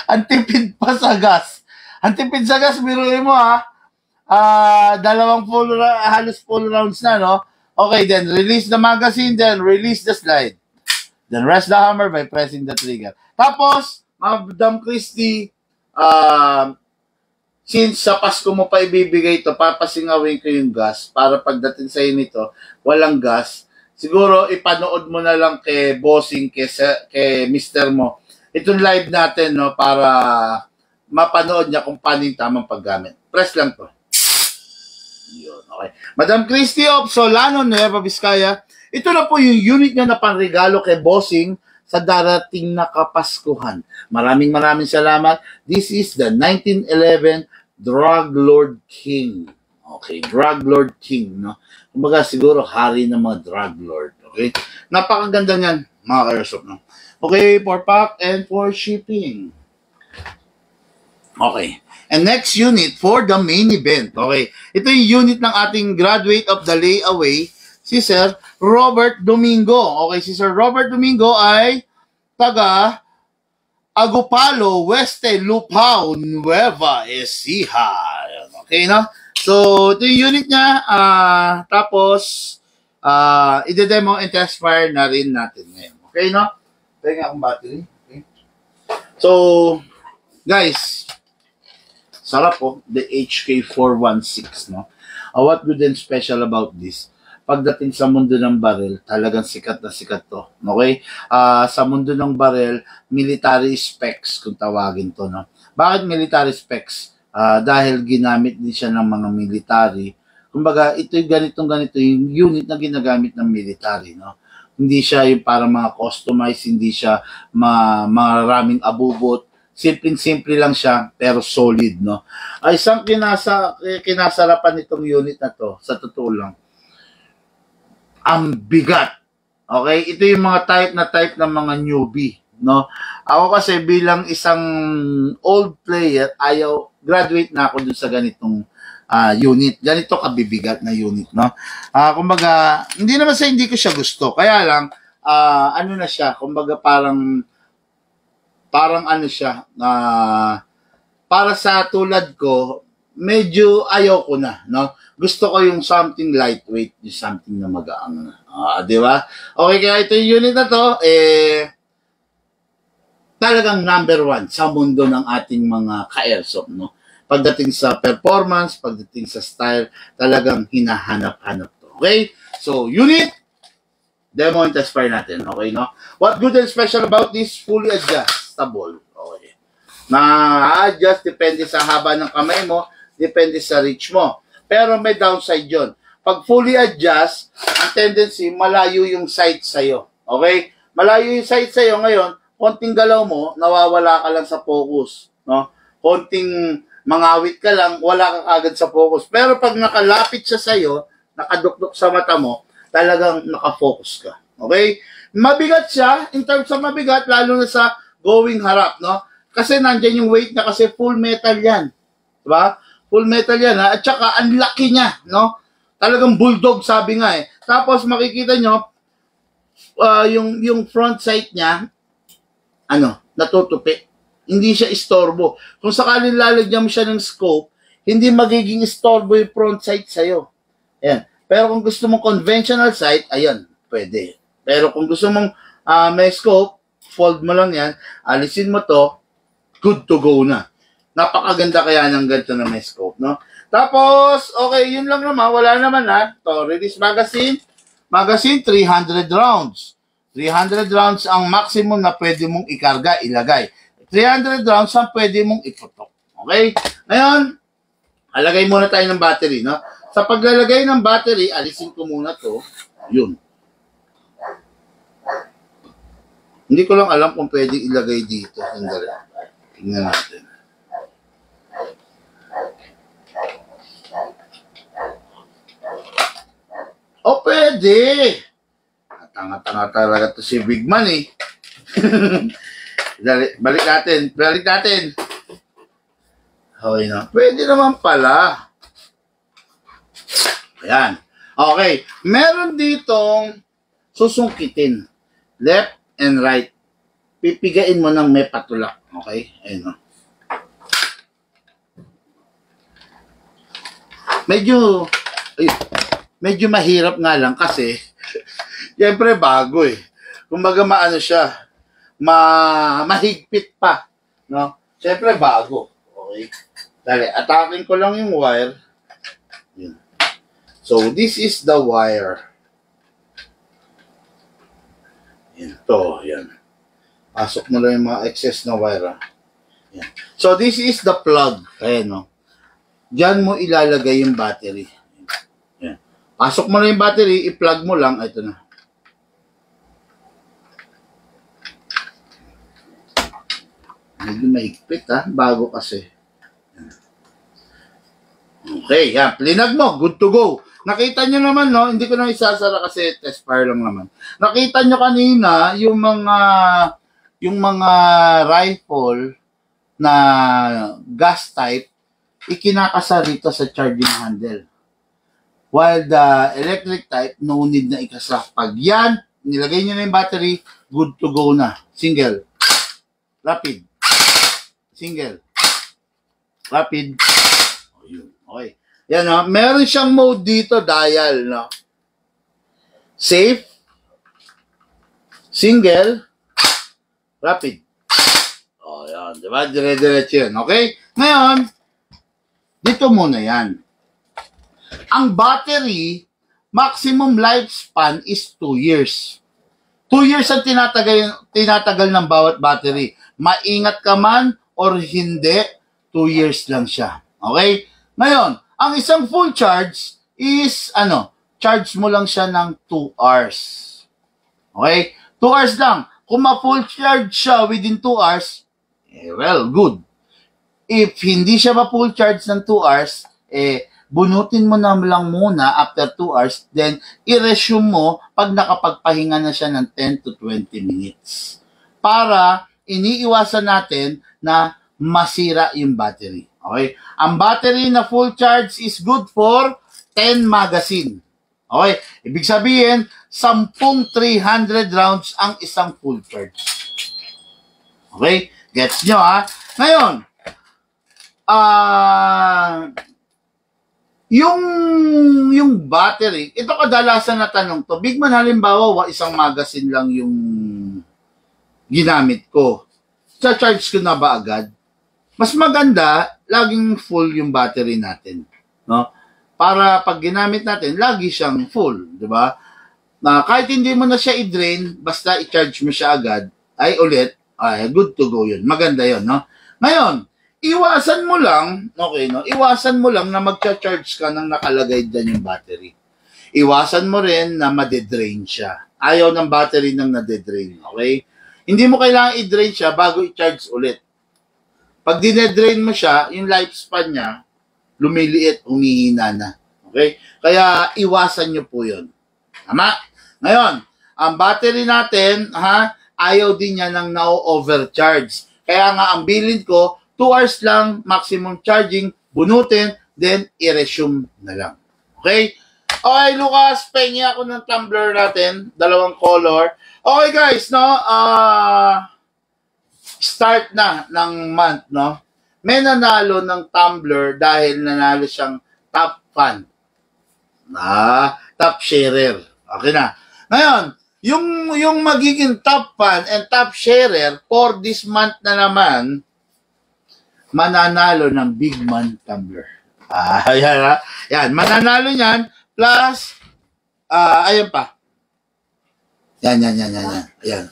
Ang tipid pa sa gas. Ang tipid sa gas, biruin mo ha. Halos full rounds na, no? Okay, then release the magazine, then release the slide. Then rest the hammer by pressing the trigger. Tapos, Madam Christie, since sa Pasko mo pa ibibigay ito, papasingawin ko yung gas para pagdating sa nito, walang gas. Siguro, ipanood mo na lang kay bossing, kay mister mo. Itong live natin, no, para mapanood niya kung paano yung tamang paggamit. Press lang to. Yun, okay. Madam Christie of Solano, Nueva Vizcaya, ito na po yung unit niya na panregalo kay bossing sa darating na Kapaskuhan. Maraming salamat. This is the 1911 Drug Lord King. Okay, Drug Lord King, no? Kumbaga siguro hari ng mga Drug Lord. Okay? Napakaganda niyan, mga ka-airsoft, no? Okay, for pack and for shipping. Okay. And next unit for the main event. Okay. Ito yung unit ng ating graduate of the layaway, si Sir Robert Domingo. Okay, si Sir Robert Domingo ay taga Agupalo, Weste, Lupao, Nueva Ecija. Okay, no? So, ito yung unit niya. Tapos, ide-demo and test fire na rin natin ngayon. Okay, no? Tayo nga akong battery. Okay. So, guys, sarap po, the HK416, no? What good and special about this? Pagdating sa mundo ng baril, talagang sikat na sikat to, okay? Sa mundo ng baril, military specs kung tawagin to, no? Bakit military specs? Dahil ginamit din siya ng mga military. Kumbaga, ito yung ganito yung unit na ginagamit ng military, no? Hindi siya yung para mga customized, hindi siya maraming abubot. Simple lang siya, pero solid, no? Ay, isang kinasarapan nitong unit na to, sa totoo lang, ang bigat. Okay? Ito yung mga type ng mga newbie, no? Ako kasi bilang isang old player, graduate na ako dun sa ganitong unit. Ganito kabibigat na unit, no? Kumbaga, hindi naman sa hindi ko siya gusto. Kaya lang, ano na siya, kumbaga parang ano siya, para sa tulad ko, medyo ayaw ko na, no? Gusto ko yung something lightweight, yung something na magaang na. Di ba? Okay, kaya ito yung unit na to, talagang number 1 sa mundo ng ating mga ka-airsoft, no? Pagdating sa performance, pagdating sa style, talagang hinahanap-hanap to. Okay? So, unit, demo and test fire natin. Okay, no? What good and special about this? Fully adjustable. Okay. Na-adjust, depende sa haba ng kamay mo, depende sa reach mo. Pero may downside yun. Pag fully adjust, ang tendency, malayo yung sight sa'yo. Okay? Malayo yung sight sa'yo ngayon, konting galaw mo, nawawala ka lang sa focus. No? Konting mangawit ka lang, wala ka agad sa focus. Pero pag nakalapit siya sa'yo, nakadukdok sa mata mo, talagang nakafocus ka. Okay? Mabigat siya, in terms of mabigat, lalo na sa going harap, no? Kasi nandyan yung weight niya kasi full metal yan. Diba? Full metal yan, ha? At saka, ang laki niya, no? Talagang bulldog, sabi nga eh. Tapos, makikita nyo, yung front sight niya, natutupi. Hindi siya istorbo. Kung sakaling lalagyan mo siya ng scope, hindi magiging istorbo yung front sight sa'yo. Ayan. Pero kung gusto mong conventional sight, ayan, pwede. Pero kung gusto mong may scope, fold mo lang yan, alisin mo to, good to go na. Napakaganda kaya ng ganito na may scope, no? Tapos, okay, yun lang naman, wala naman na. To, release magazine. Magazine, 300 rounds. 300 rounds ang maximum na pwede mong ikarga, ilagay. 300 rounds ang pwede mong iputok. Okay? Ngayon, alagay muna tayo ng battery, no? sa paglalagay ng battery, alisin ko muna to. Yun. Hindi ko lang alam kung pwede ilagay dito. Sandali. Tingnan natin. Oh, pwede! Tanga-tanga talaga to si Big Man eh. Balik natin. Okay na. Pwede naman pala. Ayan. Okay. Meron ditong susungkitin. Left and right. Pipigain mo ng may patulak. Okay? Ayun o. Medyo mahirap nga lang kasi siyempre bago eh. Kumbaga maano siya. Mahigpit pa. No? Siyempre bago. Okay? Dali, atakin ko lang yung wire. Yun. So, this is the wire. Yan. To, yan. Pasok mo lang yung mga excess na wire. Yan. So, this is the plug. Ayan, no? Diyan mo ilalagay yung battery. Yan. Pasok mo lang yung battery, i-plug mo lang. Ito na. Medyo maigpit, ha? Bago kasi. Okay, yan. Plinag mo. Good to go. Nakita nyo naman, no? Hindi ko na isasara kasi test fire lang naman. Nakita nyo kanina yung mga rifle na gas type ikinakasar dito sa charging handle. While the electric type, no need na ikasa. Pag yan, nilagay nyo na yung battery, good to go na. Single. Rapid. Single. Rapid. Oh, yun. Okay. Yan, no? Meron siyang mode dito, dial, no? Safe. Single. Rapid. Oh, yan. Diba? Dire-diretso yun. Okay? Ngayon, dito muna yan. Ang battery, maximum lifespan is 2 years. 2 years ang tinatagal ng bawat battery. Maingat ka man or hindi, 2 years lang siya. Okay? Ngayon, ang isang full charge is, charge mo lang siya ng 2 hours. Okay? 2 hours lang. Kung ma-full charge siya within 2 hours, well, good. If hindi siya ma-full charge ng 2 hours, bunutin mo na lang muna after 2 hours, then i-resume mo pag nakapagpahinga na siya ng 10 to 20 minutes. Para iniiwasan natin na masira yung battery. Okay? Ang battery na full charge is good for 10 magazine. Okay? Ibig sabihin, 10 300 rounds ang isang full charge. Okay? Gets nyo, ha? Ngayon, yung battery, ito kadalasan na tanong to. Big Man, halimbawa, isang magazine lang yung ginamit ko. Cha-charge ko na ba agad? Mas maganda, laging full yung battery natin. No? Para pag ginamit natin, lagi siyang full. Diba? Na kahit hindi mo na siya i-drain, basta i-charge mo siya agad, good to go yun. Maganda yun, no? Ngayon, iwasan mo lang, okay, no? Iwasan mo lang na magcha-charge ka nang nakalagay dyan yung battery. Iwasan mo rin na madedrain siya. Ayaw ng battery nang nadedrain, okay? Hindi mo kailangan i-drain siya bago i-charge ulit. Pag dinedrain mo siya, yung lifespan niya, lumiliit, humihina na. Okay? Kaya, iwasan nyo po yun. Tama? Ngayon, ang battery natin, ayaw din niya ng na-overcharge. Kaya nga, ang bilin ko, 2 hours lang, maximum charging, bunutin, then i-resume na lang. Okay? Okay, Lucas, pengi ako ng tumbler natin. 2 color. Okay, guys, no? Start na ng month, no? May nanalo ng tumbler dahil nanalo siyang top fan. Top sharer. Okay na. Ngayon, yung magiging top fan and top sharer for this month na naman, mananalo ng Big Man tumbler. Ayan, ha? Yan, mananalo niyan, plus, ayan pa. Yan. Ayan.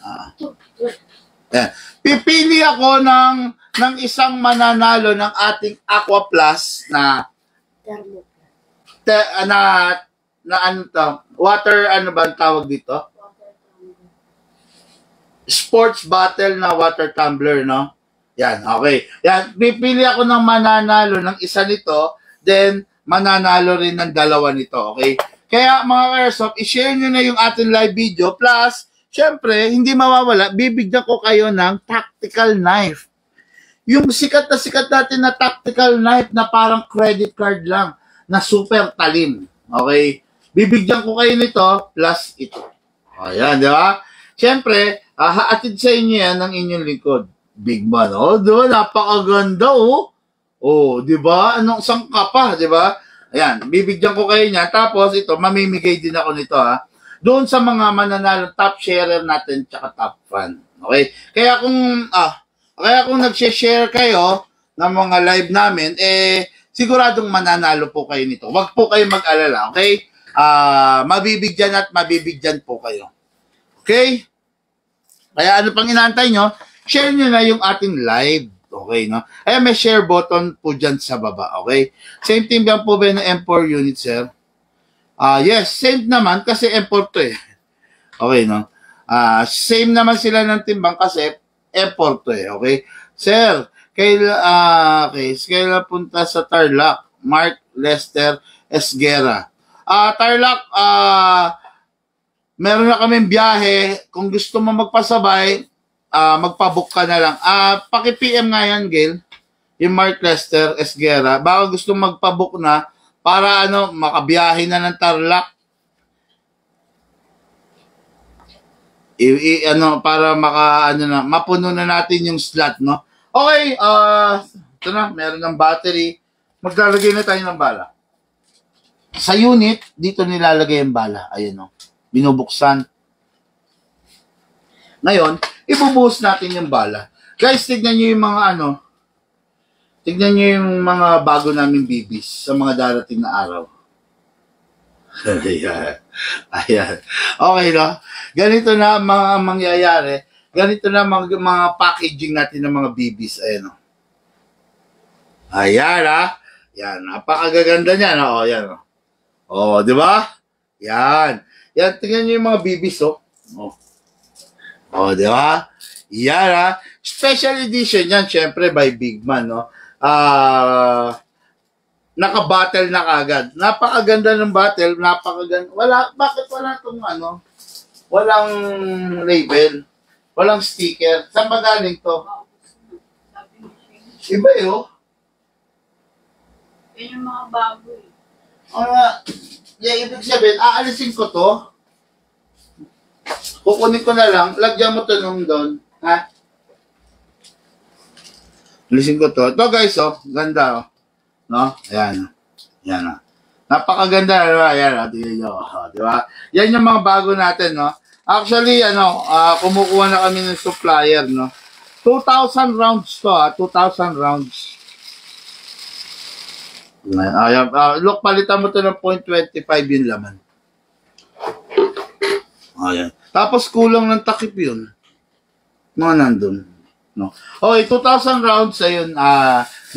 Yan. Pipili ako ng isang mananalo ng ating Aqua Plus na na ano to, water, ano ba ang tawag dito? Sports bottle na water tumbler, no? Yan, okay. Yan, pipili ako ng mananalo ng isa nito, then mananalo rin ng dalawa nito, okay? Kaya mga ka-airsoft, i-share nyo na yung ating live video, plus, syempre, hindi mawawala, bibigyan ko kayo ng tactical knife. Yung sikat natin na tactical knife na parang credit card lang, na super talim, okay? Bibigyan ko kayo nito, plus ito. Ayan, di ba? Syempre, haatid sa inyo yan ng inyong lingkod. Big man, oh, diba? Napakaganda, oh. Oh, di ba? Anong sangka pa, di ba? Ayan, bibigyan ko kayo niya. Tapos ito, mamimigay din ako nito, ha. Doon sa mga mananalo, top sharer natin, tsaka top fan. Okay? Kaya kung nag-share kayo ng mga live namin, siguradong mananalo po kayo nito. Huwag po kayo mag-alala, okay? Mabibigyan at mabibigyan po kayo. Okay? Kaya ano pang inaantay nyo? Share nyo na yung ating live. Okay, no? Ay, may share button po dyan sa baba. Okay? Same thing lang po ba ng M4 unit, sir? Yes, same naman kasi M4 to eh. Okay, no? Same naman sila ng timbang kasi M4 to eh. Okay? Sir, kailan punta sa Tarlac? Mark Lester Esguera. Tarlac, meron na kaming biyahe. Kung gusto mo magpasabay, magpabook ka na lang. Paki-PM nga yan, Gail. Yung Mark Lester Esguera. Baka gusto magpabook na para makabiyahe na ng Tarlac. Para mapuno na natin yung slot, no? Okay, ito na, meron ng battery. Maglalagay na tayo ng bala. Sa unit, dito nilalagay yung bala. Ayun, no? Binubuksan. Ngayon, ibubuhos natin yung bala. Guys, tignan nyo yung mga tignan nyo yung mga bago naming bibis sa mga darating na araw. Ayan. Ayan. Okay, no? Ganito na mga mangyayari. Ganito na mga packaging natin ng mga bibis. Ayan, no? Ayan, ha? Yan. Napakagaganda niya, no? Ayan, no? Oh, di ba? Yan. Yan, tingnan nyo yung mga bibis, oh. Oh, di ba? Yan, ha? Special edition yan, syempre, by Big Man, no? Naka-battle na kagad. Napakaganda ng battle, napakaganda. Bakit wala itong walang label, walang sticker? Saan ba galing to? Iba eh, oh. Yan yung mga bago eh. Ibig sabihin, aalisin ko to. Kukunin ko na lang, lagyan mo to nung doon. Ha? Alisin ko to. Ito guys, oh, ganda, oh. No? Ayan. Ayan, oh. Napakaganda, diba? Ayan, oh, tingnan nyo. Oh, diba? Yan yung mga bago natin, no? Actually, kumukuha na kami ng supplier, no? 2,000 rounds to, 2,000 rounds. Ayan. Look, palitan mo to ng 0.25 yung laman. Ayan. Tapos kulang ng takip yun. Mga nandun. No? Okay, 2,000 rounds ayun,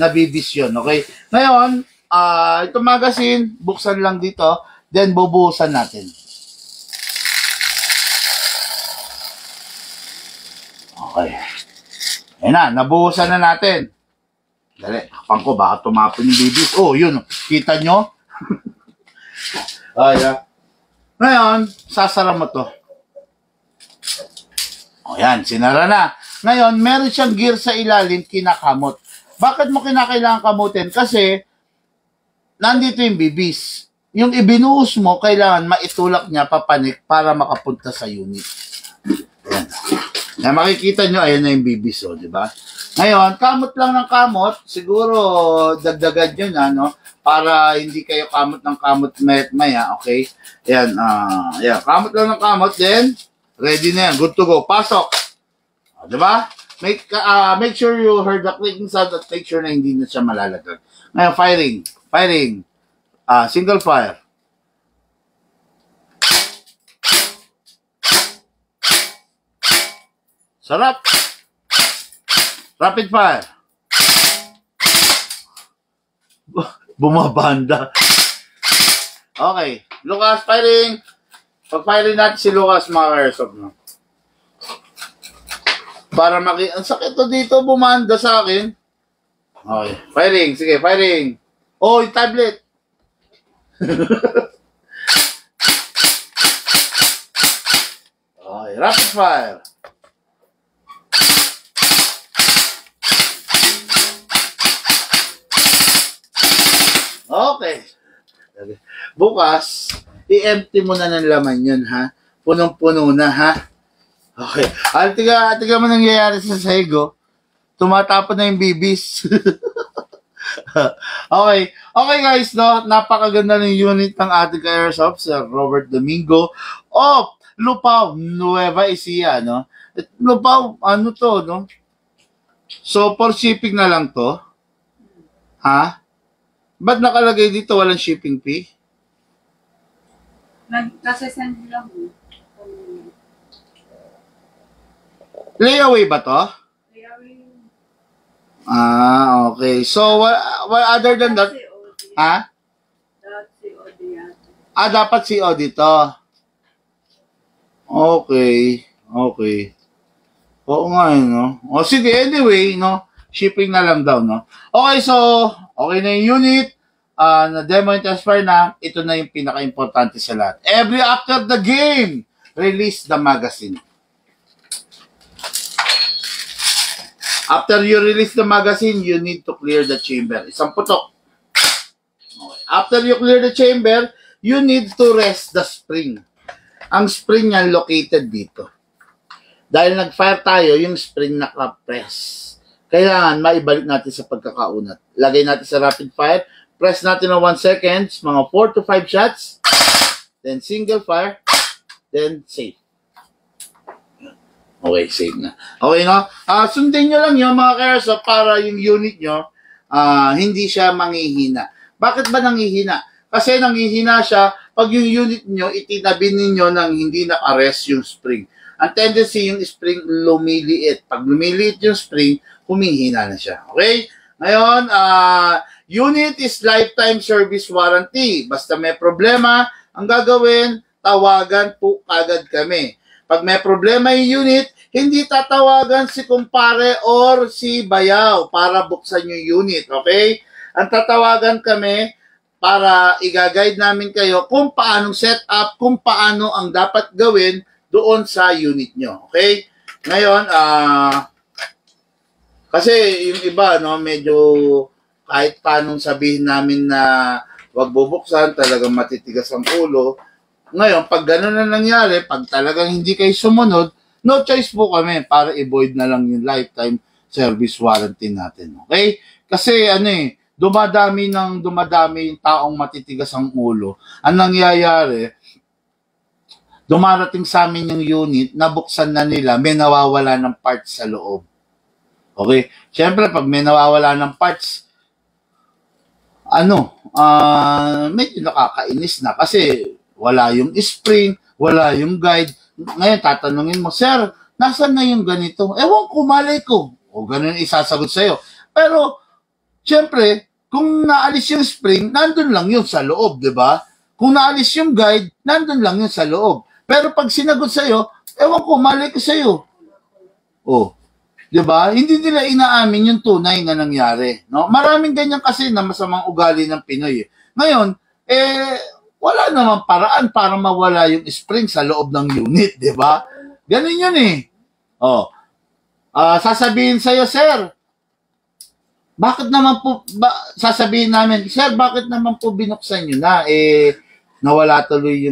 nabibis yun. Okay? Ngayon, itong magazine, buksan lang dito, then bubuhusan natin. Okay. Ayan na, nabuhusan na natin. Dali, kapang ko, baka tumapon yung bibis. Oh, yun. Kita nyo? Ayan. Ngayon, sasara mo to. O yan, sinara na. Ngayon, meron siyang gear sa ilalim, kinakamot. Bakit mo kinakailangan kamutin? Kasi, nandito yung bibis. Yung ibinuhos mo, kailangan maitulak niya papanik para makapunta sa unit. Ayan. Na makikita nyo, ayan na yung bibis, oh, di ba? Ngayon, kamot lang ng kamot, siguro dagdagan nyo na, no? Para hindi kayo kamot ng kamot maya, okay? Ayan, ayan, kamot lang ng kamot, then, ready na yan, good to go, pasok. Di ba? Make sure you heard the clicking sound at make sure na hindi na siya malalagag. Ngayon, firing, single fire. Sarap. Rapid fire. Okay. Lucas, firing. Pag-firing natin si Lucas, mga ka-airsoft, no? Para ang sakit to dito, bumanda sa akin. Okay. Firing. Sige, firing. Oh, yung tablet. Okay. Rapid fire. Okay. Bukas, i-empty mo na ng laman yun, ha? Punong-puno na, ha? Okay. Tiga mo nangyayari sa sahig, tumatapon na yung bibis. Okay. Okay, guys, no? Napakaganda ng unit ng ating ka-airsoft, Sir Robert Domingo. Oh, Lupao, Nueva Ecija, no? Lupao, ano to, no? So, for shipping na lang to? Ha? Ba't nakalagay dito walang shipping fee? Nasa-send lang. Layaway ba to? Okay. So, what other than that? Ha? Dapat COD to. Okay. Okay. Oo nga, no? O, sige, anyway, no? Shipping na lang daw, no? Okay, so, okay na yung unit. Na-demo and transfer na. Ito na yung pinaka-importante sa lahat. Every after the game, release the magazine. After you release the magazine, you need to clear the chamber. Isang putok. Okay. After you clear the chamber, you need to rest the spring. Ang spring niya located dito. Dahil nag-fire tayo, yung spring naka-press. Kailangan maibalik natin sa pagkakaunat. Lagay natin sa rapid fire. Press natin ng 1 second, mga 4 to 5 shots. Then single fire. Then save. Okay, save na. Okay, no? Sundin nyo lang yun, mga ka-airsoft, para yung unit nyo, hindi siya manghihina. Bakit ba nanghihina? Kasi nanghihina siya pag yung unit nyo, itinabi ninyo nang hindi naka-rest yung spring. Ang tendency yung spring lumiliit. Pag lumiliit yung spring, humihina na siya. Okay? Ngayon, unit is lifetime service warranty. Basta may problema, ang gagawin, tawagan po agad kami. Pag may problema yung unit, hindi tatawagan si kumpare or si bayaw para buksan yung unit. Okay? Ang tatawagan kami para i-guide namin kayo kung paanong set up, kung paano ang dapat gawin doon sa unit nyo. Okay? Ngayon, kasi yung iba, no, medyo kahit paanong sabihin namin na wag bubuksan, talagang matitigas ang ulo. Ngayon, pag gano'n na nangyari, pag talagang hindi kayo sumunod, no choice po kami para i-void na lang yung lifetime service warranty natin. Okay? Kasi dumadami yung taong matitigas ang ulo. Ang nangyayari, dumarating sa amin yung unit, nabuksan na nila, may nawawala ng parts sa loob. Okay? Siyempre, pag may nawawala ng parts, medyo nakakainis na kasi wala yung spring, wala yung guide. Ngayon, tatanungin mo, Sir, nasan na yung ganito? Ewan ko, malay ko. O ganun isasagot sa'yo. Pero, siyempre, kung naalis yung spring, nandun lang yun sa loob, di ba? Kung naalis yung guide, nandun lang yun sa loob. Pero pag sinagot sa'yo, ewan ko, malay ko sa'yo. O, di ba? Hindi nila inaamin yung tunay na nangyari. No? Maraming ganyan kasi na masamang ugali ng Pinoy. Ngayon, wala namang paraan para mawala yung spring sa loob ng unit, di ba? Ganun yun eh. Sasabihin sa'yo, Sir, bakit naman po, sasabihin namin, Sir, bakit naman po binuksan nyo na? Nawala tuloy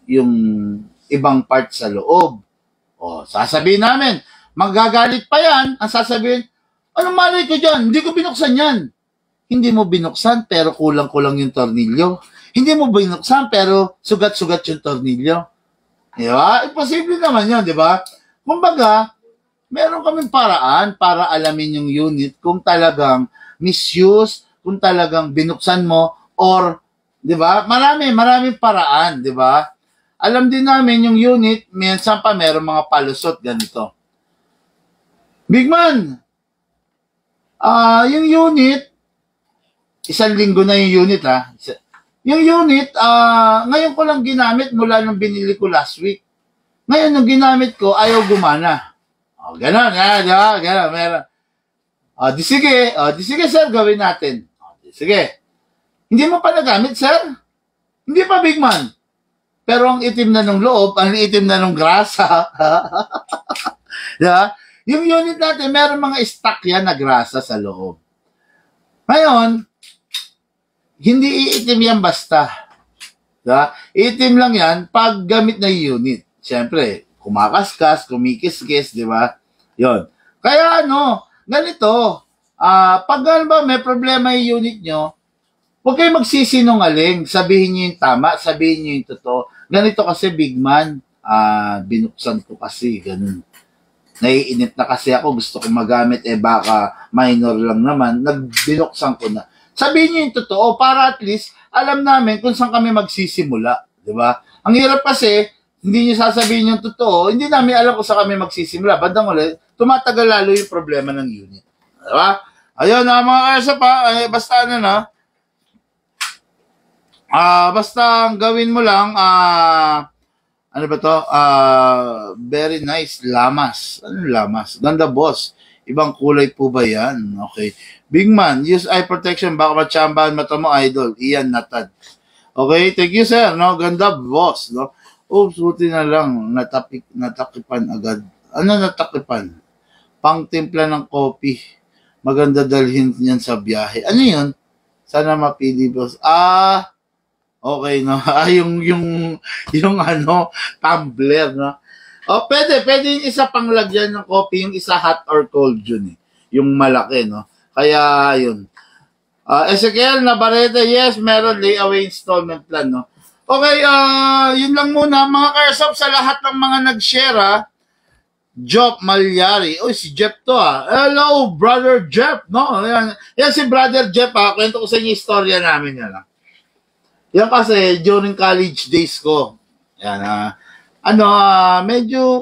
yung ibang part sa loob. Sasabihin namin, magagalit pa yan, ang sasabihin, anong malay ko dyan? Hindi ko binuksan yan. Hindi mo binuksan, pero kulang-kulang yung tornilyo. Hindi mo binuksan, pero sugat-sugat yung tornilyo. Di ba? Imposible naman yun, di ba? Kumbaga, meron kaming paraan para alamin yung unit kung talagang misuse, kung talagang binuksan mo, or, di ba? Maraming paraan, di ba? Alam din namin yung unit, minsan pa meron mga palusot ganito. Big man, yung unit, 1 linggo na yung unit, Yung unit, ngayon ko lang ginamit mula nung binili ko last week. Ngayon, nung ginamit ko, ayaw gumana. Ganon, ganon, meron. Di sige sir, gawin natin. Sige. Hindi mo pa nagamit, sir? Hindi pa, big man. Pero ang itim na ng loob, ang itim na ng grasa. Diba? Yung unit natin, meron mga stock yan na grasa sa loob. Ngayon, hindi iitim yan basta. Diba? Itim lang yan pag gamit na unit. Siyempre, kumakaskas, kumikis-kis, di ba? Yun. Kaya ganito, pag may problema yung unit nyo, huwag kayo magsisinungaling. Sabihin nyo yung tama, sabihin nyo yung totoo. Ganito kasi, big man, binuksan ko kasi, ganun. Naiinit na kasi ako, gusto ko magamit, baka minor lang naman, binuksan ko na. Sabihin nyo yung totoo para at least alam namin kung saan kami magsisimula. Di ba? Ang hirap kasi, hindi nyo sasabihin yung totoo, hindi namin alam kung saan kami magsisimula. Bandang ulit, tumatagal lalo yung problema ng unit. Di ba? Ayun mga kaysa pa, basta basta ang gawin mo lang, ano ba to? Very nice, lamas. Ano lamas? Ganda, boss. Ibang kulay po ba yan? Okay. Big man, use eye protection, baka matsambahan mata mo, idol. Iyan, natad. Okay, thank you, sir. Ganda, boss. Oops, buti na lang. Natakipan agad. Ano natakipan? Pangtimpla ng kopi. Maganda dalhin yan sa biyahe. Ano yun? Sana mapili, boss. Okay, yung tumbler, pwede yung isa pang lagyan ng coffee, yung isa hot or cold yun, yung malaki, kaya, yun. Ezekiel Navarrete, yes, meron layaway installment plan, Okay, yun lang muna, mga Karsop, sa lahat ng mga nag-share, Job Malyari. Si Jeff to, Hello, brother Jeff, Yan si brother Jeff, kwento ko sa inyo istorya namin yan, Yan kasi, during college days ko, yan, medyo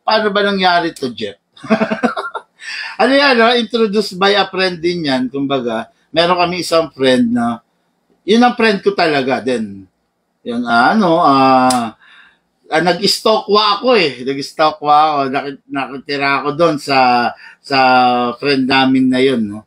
paano ba nangyari to, Jeff? Introduced by a friend din yan, kumbaga, meron kami isang friend na, yun ang friend ko talaga, then, yun, nag-stalkwa ako nakitira ako doon sa friend namin na yun,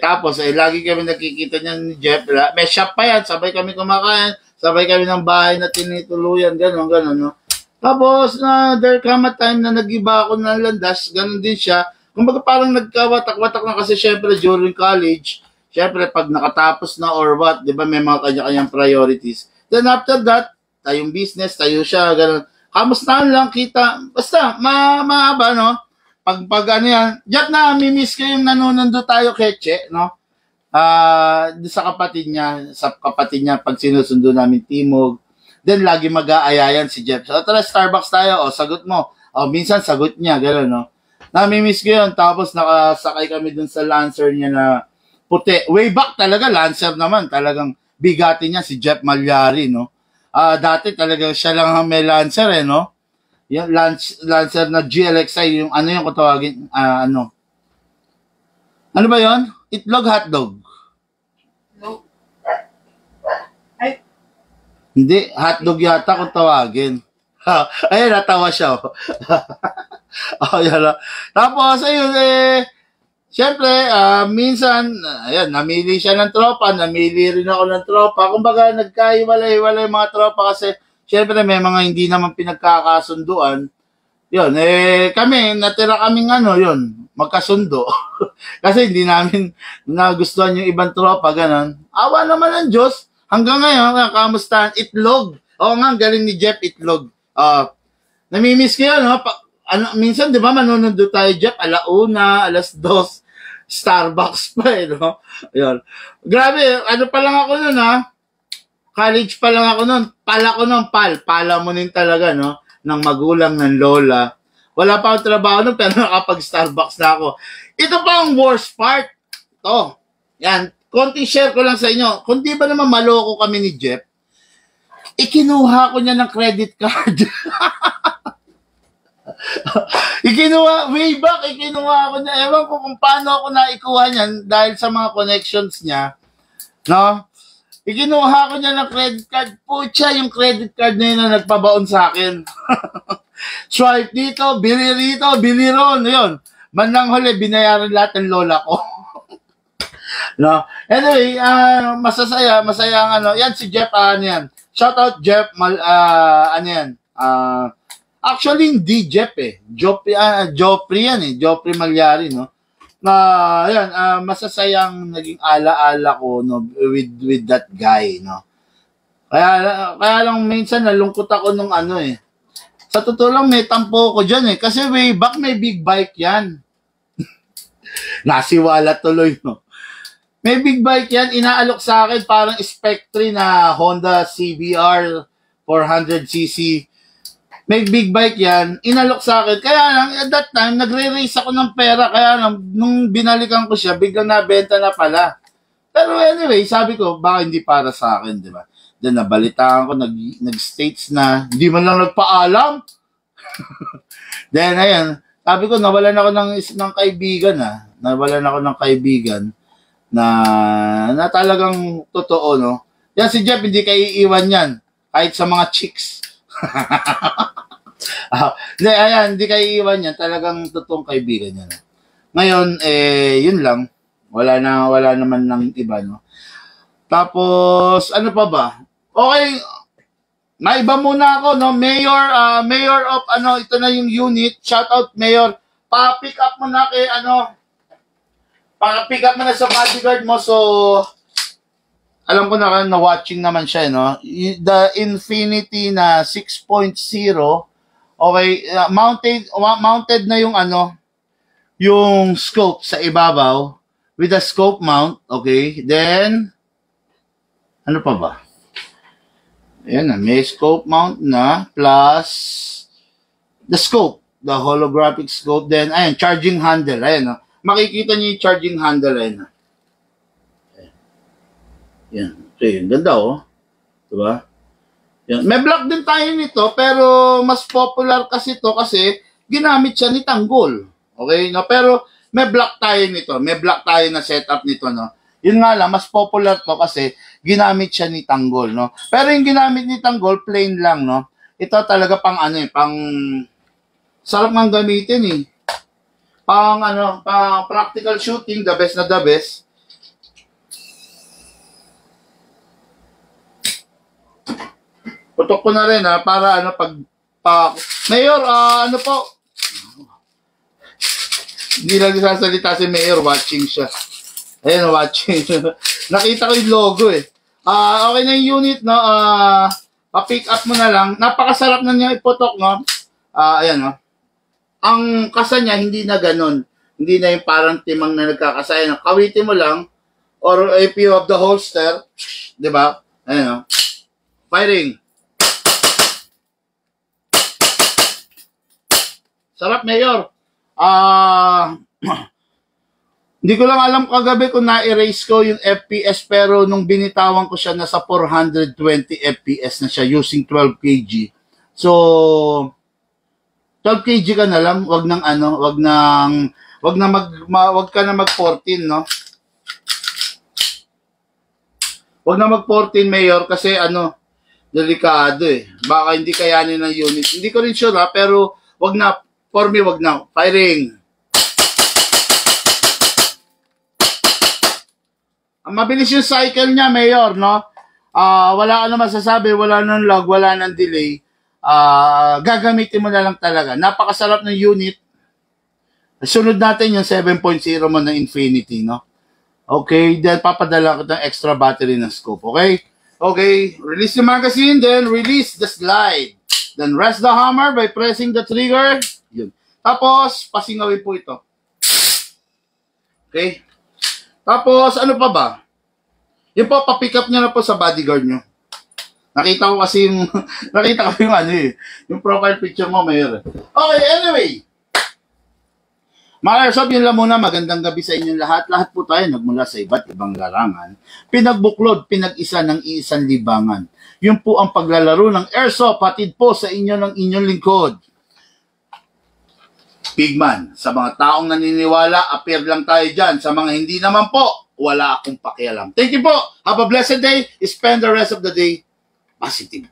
tapos, lagi kami nakikita niya ni Jeff. May shop pa yan. Sabay kami kumakain. Sabay kami ng bahay na tinituluyan. Ganon. Tapos, there come a time na nag-iba ako ng landas. Ganon din siya. Kumbaga parang nagkawatak-watak na kasi syempre during college. Syempre, pag nakatapos na or what, di ba, may mga kanya-kanyang priorities. Then after that, tayong business, tayo siya, ganon. Kamustahan lang kita. Basta, maaba, Pag yan, Jeff, na-miss ko yung nanonondo tayo keche, sa kapatid niya, pag sinusundo namin Timog, then lagi mag-aayayan si Jeff. So, tara, Starbucks tayo, sagot mo. Minsan, sagot niya, gano'n, Na-miss ko yun, tapos nakasakay kami dun sa Lancer niya na puti. Way back talaga, Lancer naman, talagang bigati niya si Jeff Malyari, Dati talaga siya lang ang may Lancer, Yung Lancer na GLXI, yung yung kung ano ba yon? Itlog, hotdog? No. Hindi, hotdog yata kung tawagin. Ayun, natawa siya. Yan. Tapos, ayun, siyempre, minsan, namili siya ng tropa, namili rin ako ng tropa. Kumbaga, nagkaiwalay-walay mga tropa kasi siyempre, may mga hindi naman pinagkakasunduan. Yun, kami, natira kaming magkasundo. Kasi hindi namin nagustuhan yung ibang tropa, ganon. Awa naman ng Diyos. Hanggang ngayon, kamustahan? Itlog. Nga, galing ni Jeff, itlog. Namimiss ko yun, minsan, di ba, manunundo tayo, Jeff, 1:00, 2:00, Starbucks pa, Yun. Grabe, pa lang ako nun, College pa lang ako nun. Pala ko nun, pala mo nin talaga, ng magulang, ng lola. Wala pa akong trabaho nun, pero nakapag-Starbucks na ako. Ito pa ang worst part. Ito. Yan. Konting share ko lang sa inyo. Kung di ba naman maloko kami ni Jeff, ikinuha ko niya ng credit card. Way back, ikinuha ko niya. Ewan ko kung paano ako naikuha niyan dahil sa mga connections niya. Ikinuha ko niya ng credit card. Pucha, yung credit card na yun na nagpabaon sa akin. Swipe dito, bili rito, bili ron. Yun. Manang huli, binayaran lahat ng lola ko. No? Anyway, masaya ang ano. Yan si Jeff, ano yan. Shout out Jeff, ano yan. Actually, hindi Jeff eh. Joffrey yan eh. Joffrey Malyari, no? Yan, masasayang naging ala-ala ko, no, with that guy, no. Kaya lang minsan nalungkot ako nung ano eh. Sa totoo lang may tampo ko diyan eh kasi way back may big bike yan. Nasiwala tuloy, no. May big bike yan, inaalok sa akin parang Spectre na Honda CBR 400cc. May big bike yan, inalok sa akin. Kaya lang, at that time, nagre-raise ako ng pera. Kaya lang, nung binalikan ko siya, biglang nabenta na pala. Pero anyway, sabi ko, baka hindi para sa akin, di ba? Then nabalitaan ko, nag-states na, hindi man lang nagpaalam. Then, ayan, sabi ko, nawalan ako ng kaibigan, Nawalan ako ng kaibigan na talagang totoo, no? Yan si Jeff, hindi kayo iiwan yan. Kahit sa mga chicks. Hindi kayo iiwan yan. Talagang totoong kaibigan yan. Ngayon, yun lang. Wala naman ng iba, no? Tapos, ano pa ba? Okay, maiba muna ako, no? Mayor of, ito na yung unit. Shout out, Mayor. Pa-pick up mo na kay, pa-pick up mo na sa bodyguard mo. So, alam ko na watching naman siya, no? The Infinity na 6.0, okay, mounted na yung yung scope sa ibabaw with a scope mount, okay? Then, ano pa ba? Ayan na, may scope mount na plus the scope, the holographic scope. Then, ayan, charging handle, ayan, no? Makikita niyo yung charging handle, ayan, no? Yan. Okay, ganda oh. Diba? Yan. May block din tayo nito, pero mas popular kasi ito kasi ginamit siya ni Tanggol. Okay? No? Pero may block tayo nito. May block tayo na setup nito, no? Yun nga lang, mas popular to kasi ginamit siya ni Tanggol, no? Pero yung ginamit ni Tanggol, plain lang, no? Ito talaga pang pang sarap ng gamitin eh. Pang practical shooting, the best na the best. Putok ko na rin para Mayor, po? Hindi lang sasalita si Mayor, watching siya. Ayan, watching. Nakita ko yung logo eh. Okay na yung unit, no? Pa-pick up mo na lang. Napakasarap na niya iputok, no? Ayan, no? Ang kasa niya, hindi na ganun. Hindi na yung parang timang na nagkakasaya. Kawitin mo lang, or if you have the holster, di ba? Ayan, no? Firing. Sarap, Mayor. Hindi ko lang alam kagabi kung na-erase ko yung FPS, pero nung binitawan ko siya, nasa 420 FPS na siya using 12 kg. So, 12 kg ka na lang, wag ka na mag-14, no? Wag na mag-14, Mayor, kasi delikado eh. Baka hindi kayanin ng unit. Hindi ko rin sure pero wag na. For me, wag na. Firing. Mabilis yung cycle niya, Mayor, no? Wala ka na masasabi, wala nang lag, wala nang delay. Gagamitin mo na lang talaga. Napakasarap ng unit. Sunod natin yung 7.0 mo na Infinity, no? Okay, then papadala ko ng extra battery ng scope, okay? Okay, release the magazine, then release the slide. Then rest the hammer by pressing the trigger. Yun. Tapos, pasingawin po ito. Okay? Tapos, ano pa ba? Yun po, pa-pick up nyo na po sa bodyguard nyo. Nakita ko kasi yung, yung profile picture mo, Mayor. Okay, anyway. Mga Airsoft, yun lang muna. Magandang gabi sa inyong lahat. Lahat po tayo nagmula sa iba't ibang larangan. Pinagbuklod, pinag-isa ng iisang libangan. Yun po ang paglalaro ng Airsoft. Hatid po sa inyo ng inyong lingkod. Pigman. Sa mga taong naniniwala, appear lang tayo dyan. Sa mga hindi naman po, wala akong pakialam. Thank you po. Have a blessed day. Spend the rest of the day positive.